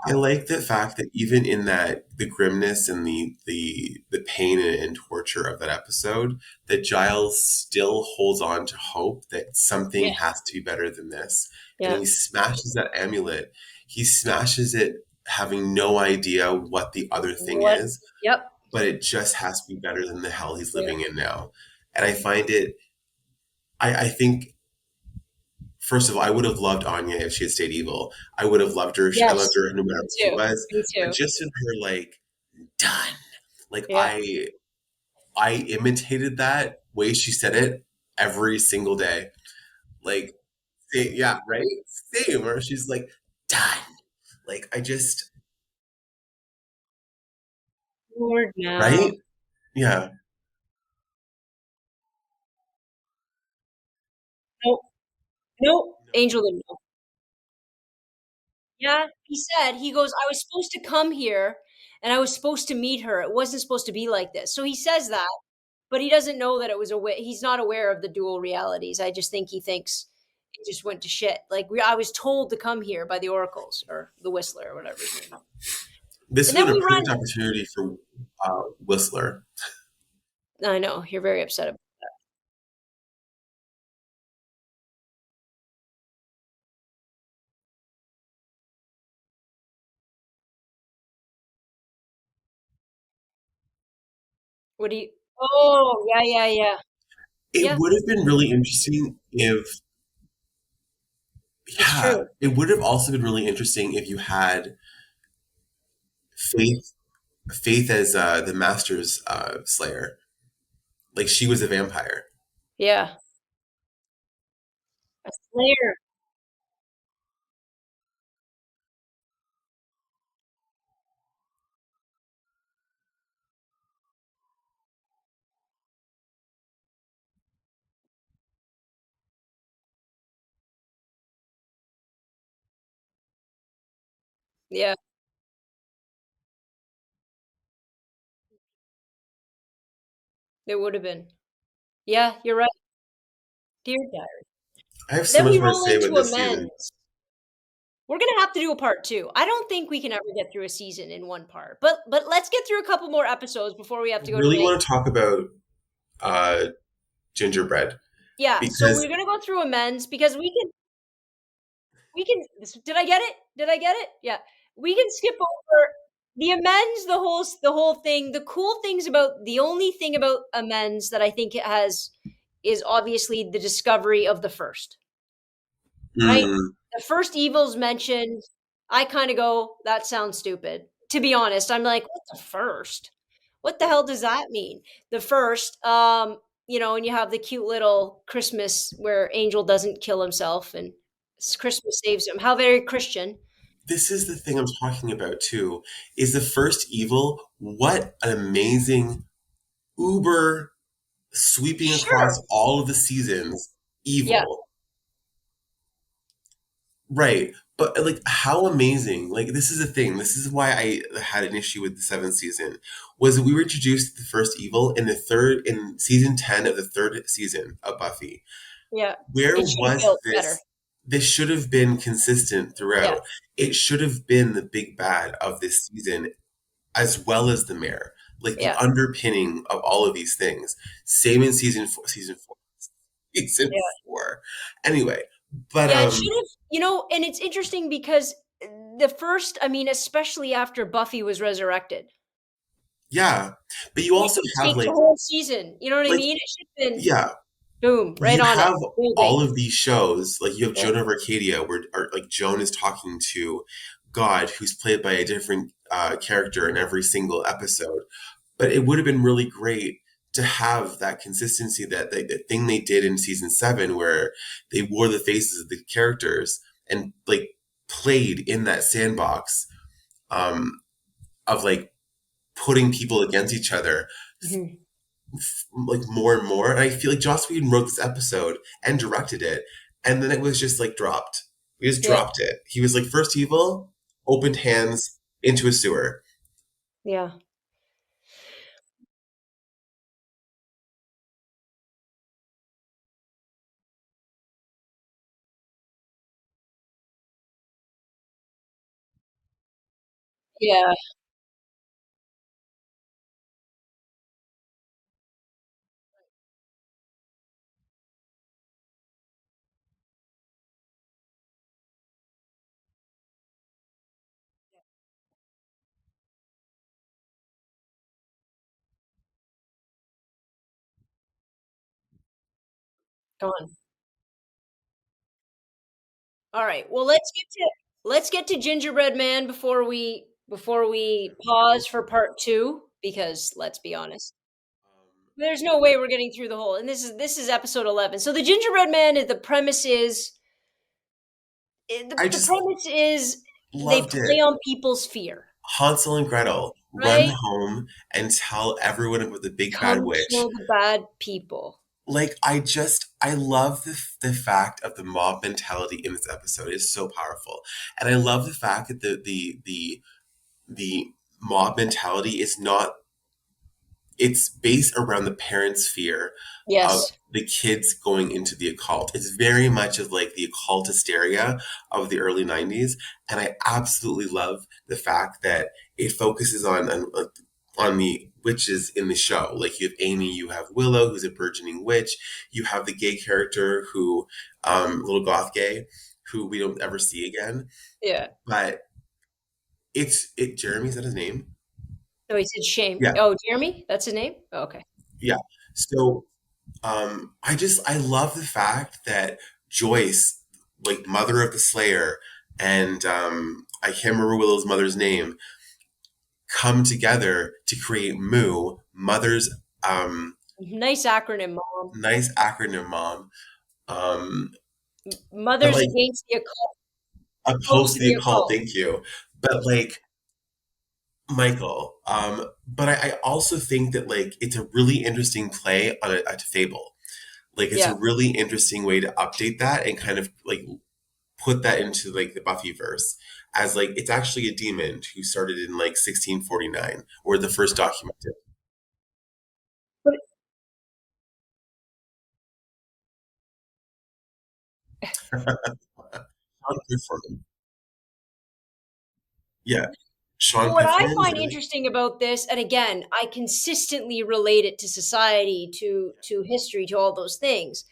[SPEAKER 2] I like the fact that even in that the grimness and the pain and torture of that episode, that Giles still holds on to hope that
[SPEAKER 1] Yeah.
[SPEAKER 2] something has to be better than this. And
[SPEAKER 1] Yeah.
[SPEAKER 2] he smashes that amulet. He smashes it having no idea what the other thing
[SPEAKER 1] What?
[SPEAKER 2] is,
[SPEAKER 1] Yep.
[SPEAKER 2] but it just has to be better than the hell he's
[SPEAKER 1] Yeah.
[SPEAKER 2] living in now. And I find it, I think, first of all, I would have loved Anya if she had stayed evil. I would have loved her. I loved
[SPEAKER 1] Yes.
[SPEAKER 2] her no matter
[SPEAKER 1] Me
[SPEAKER 2] what she
[SPEAKER 1] too.
[SPEAKER 2] was.
[SPEAKER 1] Me
[SPEAKER 2] But
[SPEAKER 1] too.
[SPEAKER 2] just in her, like, done. Like,
[SPEAKER 1] Yeah.
[SPEAKER 2] I imitated that way she said it every single day. Like, yeah, right? Same. Where she's like, done. Like, I just,
[SPEAKER 1] Lord, no.
[SPEAKER 2] right? Yeah.
[SPEAKER 1] Nope. Nope.
[SPEAKER 2] No.
[SPEAKER 1] Angel didn't know. Yeah, he said, he goes, "I was supposed to come here and I was supposed to meet her. It wasn't supposed to be like this." So he says that, but he doesn't know that it was he's not aware of the dual realities. I just think he thinks it just went to shit. Like I was told to come here by the oracles or the Whistler or whatever his name is.
[SPEAKER 2] This
[SPEAKER 1] And
[SPEAKER 2] would
[SPEAKER 1] then
[SPEAKER 2] have been
[SPEAKER 1] we
[SPEAKER 2] a
[SPEAKER 1] run.
[SPEAKER 2] perfect opportunity for Whistler.
[SPEAKER 1] I know you're very upset about. What do you? Oh, yeah, yeah, yeah,
[SPEAKER 2] It
[SPEAKER 1] yeah.
[SPEAKER 2] would have been really interesting if,
[SPEAKER 1] It's
[SPEAKER 2] yeah,
[SPEAKER 1] true.
[SPEAKER 2] it would have also been really interesting if you had Faith, Faith as the Master's Slayer. Like she was a vampire.
[SPEAKER 1] Yeah, a Slayer. Yeah, it would have been. Yeah, you're right. Dear diary.
[SPEAKER 2] I have so
[SPEAKER 1] Then
[SPEAKER 2] much
[SPEAKER 1] we
[SPEAKER 2] more to
[SPEAKER 1] roll
[SPEAKER 2] say about
[SPEAKER 1] into
[SPEAKER 2] this season.
[SPEAKER 1] amends. We're gonna have to do a part two. I don't think we can ever get through a season in one part, but let's get through a couple more episodes before we have
[SPEAKER 2] I
[SPEAKER 1] to go to
[SPEAKER 2] really
[SPEAKER 1] bed.
[SPEAKER 2] want to talk about uh, Gingerbread
[SPEAKER 1] Yeah, so
[SPEAKER 2] because
[SPEAKER 1] we're gonna go through amends because we can. Did I get it? Did I get it? Yeah, we can skip over the amends. The whole thing. The cool things about the only thing about amends that I think it has is obviously the discovery of the first. Right?
[SPEAKER 2] mm,
[SPEAKER 1] The first evil's mentioned, I kinda go, "That sounds stupid." To be honest, I'm like, "What the first? What the hell does that mean?" The first, and you have the cute little Christmas where Angel doesn't kill himself and Christmas saves him. How very Christian.
[SPEAKER 2] this is the thing I'm talking about too. Is the first evil? What an amazing uber sweeping across
[SPEAKER 1] Sure.
[SPEAKER 2] all of the seasons
[SPEAKER 1] Yeah,
[SPEAKER 2] evil. Right. But like how amazing. Like this is the thing. This is why I had an issue with the seventh season. Was that we were introduced to the first evil in season 10 of the third season of Buffy.
[SPEAKER 1] yeah.
[SPEAKER 2] Where
[SPEAKER 1] It should have
[SPEAKER 2] was
[SPEAKER 1] built better.
[SPEAKER 2] this? This should have been consistent
[SPEAKER 1] Yeah,
[SPEAKER 2] throughout. It should have been the big bad of this season as well as the mayor. Like the
[SPEAKER 1] yeah,
[SPEAKER 2] underpinning of all of these things. Same in season
[SPEAKER 1] yeah.
[SPEAKER 2] 4. Anyway, but
[SPEAKER 1] Yeah, it should have, and it's interesting because the first, I mean, especially after Buffy was resurrected.
[SPEAKER 2] yeah. But you
[SPEAKER 1] It
[SPEAKER 2] also
[SPEAKER 1] could
[SPEAKER 2] have
[SPEAKER 1] take the whole season, you know what I
[SPEAKER 2] like
[SPEAKER 1] mean? It should have been
[SPEAKER 2] yeah,
[SPEAKER 1] boom, right
[SPEAKER 2] you
[SPEAKER 1] on it,
[SPEAKER 2] have all
[SPEAKER 1] building.
[SPEAKER 2] of these shows. Like you have
[SPEAKER 1] Yeah,
[SPEAKER 2] Joan of Arcadia, where or, like Joan is talking to God, who's played by a different character in every single episode. But it would have been really great to have that consistency the thing they did in season 7, where they wore the faces of the characters and like played in that sandbox um, of like putting people against each other,
[SPEAKER 1] Mhm.
[SPEAKER 2] like more and more. And I feel like Joss Whedon wrote this episode and directed it, and then it was just like dropped. We just
[SPEAKER 1] Yeah.
[SPEAKER 2] dropped it. He was like, first evil, opened hands into a sewer.
[SPEAKER 1] Yeah. Yeah. Go on. All right. Well, let's get to Gingerbread Man before we pause for part 2 because let's be honest. There's no way we're getting through the whole. And this is episode 11. So the Gingerbread Man is the premise is
[SPEAKER 2] I
[SPEAKER 1] the
[SPEAKER 2] just
[SPEAKER 1] premise is they
[SPEAKER 2] loved
[SPEAKER 1] play
[SPEAKER 2] it.
[SPEAKER 1] on people's fear,
[SPEAKER 2] Hansel and Gretel run
[SPEAKER 1] right?
[SPEAKER 2] home and tell everyone about the big bad
[SPEAKER 1] Come
[SPEAKER 2] witch.
[SPEAKER 1] kill the bad people.
[SPEAKER 2] Like I love the fact of the mob mentality in this episode. It's so powerful, and I love the fact that the mob mentality is not, it's based around the parents' fear of
[SPEAKER 1] Yes.
[SPEAKER 2] the kids going into the occult. It's very much of like the occult hysteria of the early 90s. And I absolutely love the fact that it focuses on the witches in the show. Like you have Amy, you have Willow, who's a burgeoning witch. You have the gay character who, little goth gay, who we don't ever see again.
[SPEAKER 1] Yeah.
[SPEAKER 2] But Jeremy, is that his name?
[SPEAKER 1] No, he said shame.
[SPEAKER 2] Yeah.
[SPEAKER 1] Oh, Jeremy? That's his name? Oh, okay.
[SPEAKER 2] Yeah. So I love the fact that Joyce, like mother of the Slayer, and I can't remember Willow's mother's name, come together to create Moo, mother's
[SPEAKER 1] Nice acronym, Mom.
[SPEAKER 2] nice acronym mom. Um, but
[SPEAKER 1] Mothers
[SPEAKER 2] like
[SPEAKER 1] Against the Occult. Opposed
[SPEAKER 2] opposed
[SPEAKER 1] to
[SPEAKER 2] to the
[SPEAKER 1] the
[SPEAKER 2] occult,
[SPEAKER 1] occult.
[SPEAKER 2] thank you. But like Michael, but I also think that like it's a really interesting play on a fable. Like it's
[SPEAKER 1] Yeah.
[SPEAKER 2] a really interesting way to update that and kind of like put that into like the Buffy verse as like it's actually a demon who started in like 1649 or the first documented.
[SPEAKER 1] But
[SPEAKER 2] Sean Pifford. Yeah. Sean
[SPEAKER 1] what I
[SPEAKER 2] Pifford, is
[SPEAKER 1] find
[SPEAKER 2] that right?
[SPEAKER 1] interesting about this, and again, I consistently relate it to society, to history, to all those things.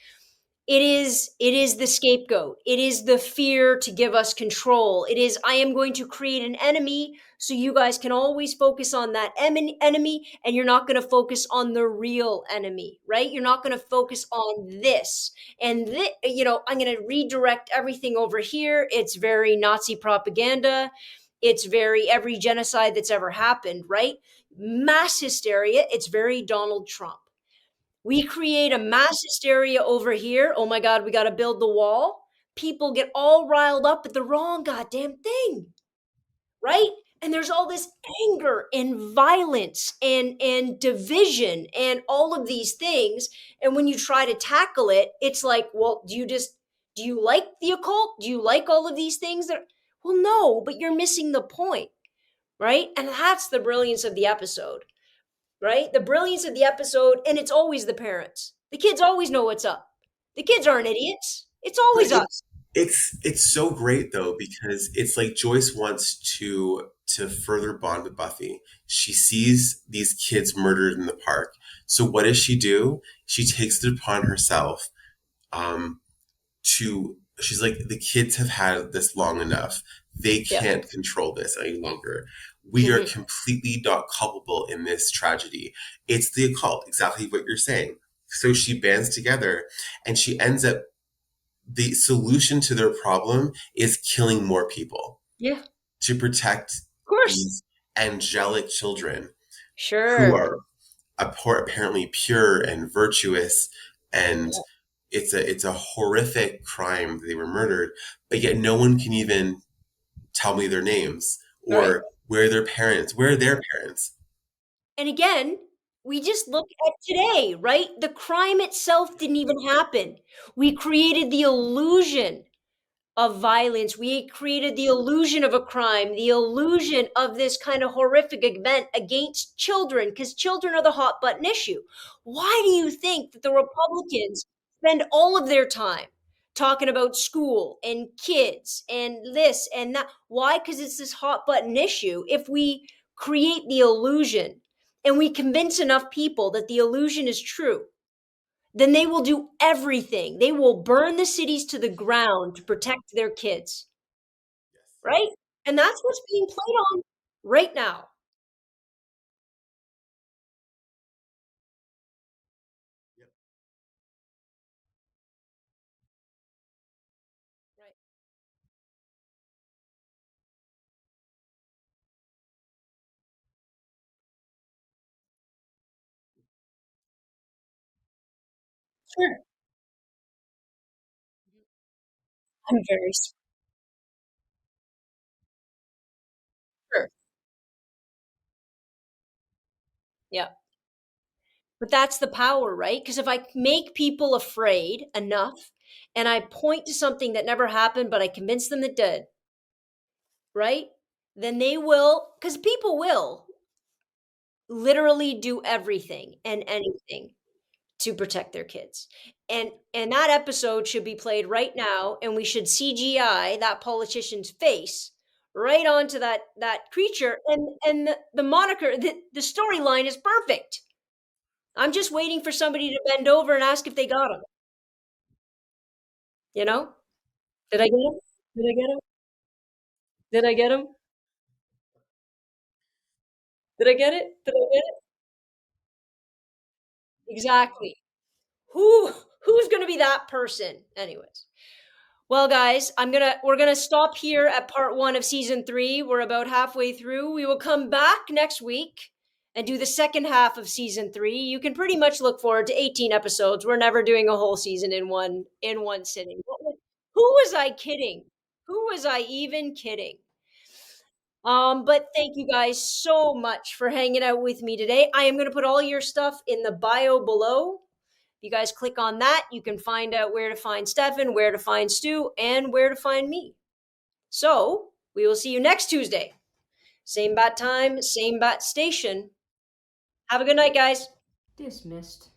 [SPEAKER 1] It is the scapegoat. It is the fear to give us control. It is I am going to create an enemy so you guys can always focus on that enemy and you're not going to focus on the real enemy, right? You're not going to focus on this. And I'm going to redirect everything over here. It's very Nazi propaganda. It's very every genocide that's ever happened, right? Mass hysteria. It's very Donald Trump. We create a mass hysteria over here. Oh my God, we got to build the wall. People get all riled up at the wrong goddamn thing, right? And there's all this anger and violence and division and all of these things. And when you try to tackle it, it's like, well, do you like the occult? Do you like all of these things that, well, no, but you're missing the point, right? And that's the brilliance of the episode, right? The brilliance of the episode, and it's always the parents. The kids always know what's up. The kids aren't idiots. It's
[SPEAKER 2] But
[SPEAKER 1] always us.
[SPEAKER 2] it's so great though because it's like Joyce wants to further bond with Buffy. She sees these kids murdered in the park. So what does she do? She takes it upon herself um, to she's like the kids have had this long enough, they
[SPEAKER 1] Yeah.
[SPEAKER 2] can't control this any longer. We are
[SPEAKER 1] Hmm.
[SPEAKER 2] completely not culpable in this tragedy. It's the occult, exactly what you're saying. So she bands together and she ends up, the solution to their problem is killing more people
[SPEAKER 1] Yeah. Of
[SPEAKER 2] to protect
[SPEAKER 1] course.
[SPEAKER 2] these angelic children who
[SPEAKER 1] Sure.
[SPEAKER 2] are apparently pure and virtuous, and it's a horrific crime that they were murdered, but yet no one can even tell me their names
[SPEAKER 1] All right.
[SPEAKER 2] or where are their parents.
[SPEAKER 1] And again, we just look at today, right? The crime itself didn't even happen. We created the illusion of violence. We created the illusion of a crime, the illusion of this kind of horrific event against children, because children are the hot button issue. Why do you think that the Republicans spend all of their time talking about school and kids and this and that? Why? Because it's this hot button issue. If we create the illusion and we convince enough people that the illusion is true, then they will do everything. They will burn the cities to the ground to protect their kids,
[SPEAKER 2] Yes.
[SPEAKER 1] right? And that's what's being played on right now.
[SPEAKER 2] Yep.
[SPEAKER 1] Right. Sure. I'm very sure. Yeah. But that's the power, right? Because if I make people afraid enough and I point to something that never happened, but I convince them it did, right? Then they will, because people will literally do everything and anything to protect their kids. And that episode should be played right now, and we should CGI that politician's face right onto that creature, and the moniker, the storyline is perfect. I'm just waiting for somebody to bend over and ask if they got him. You know? Did I get him? Did I get him? Did I get him? Did I get it? Did I get it? Exactly. Who who's going to be that person? Anyways. Well, guys, we're gonna stop here at part one of season three. We're about halfway through. We will come back next week and do the second half of season three. You can pretty much look forward to 18 episodes. We're never doing a whole season in one sitting. Who was I kidding? Who was I even kidding? But thank you guys so much for hanging out with me today. I am gonna put all your stuff in the bio below. You guys click on that, you can find out where to find Stefan, where to find Stu, and where to find me. So we will see you next Tuesday. Same bat time, same bat station. Have a good night, guys. Dismissed.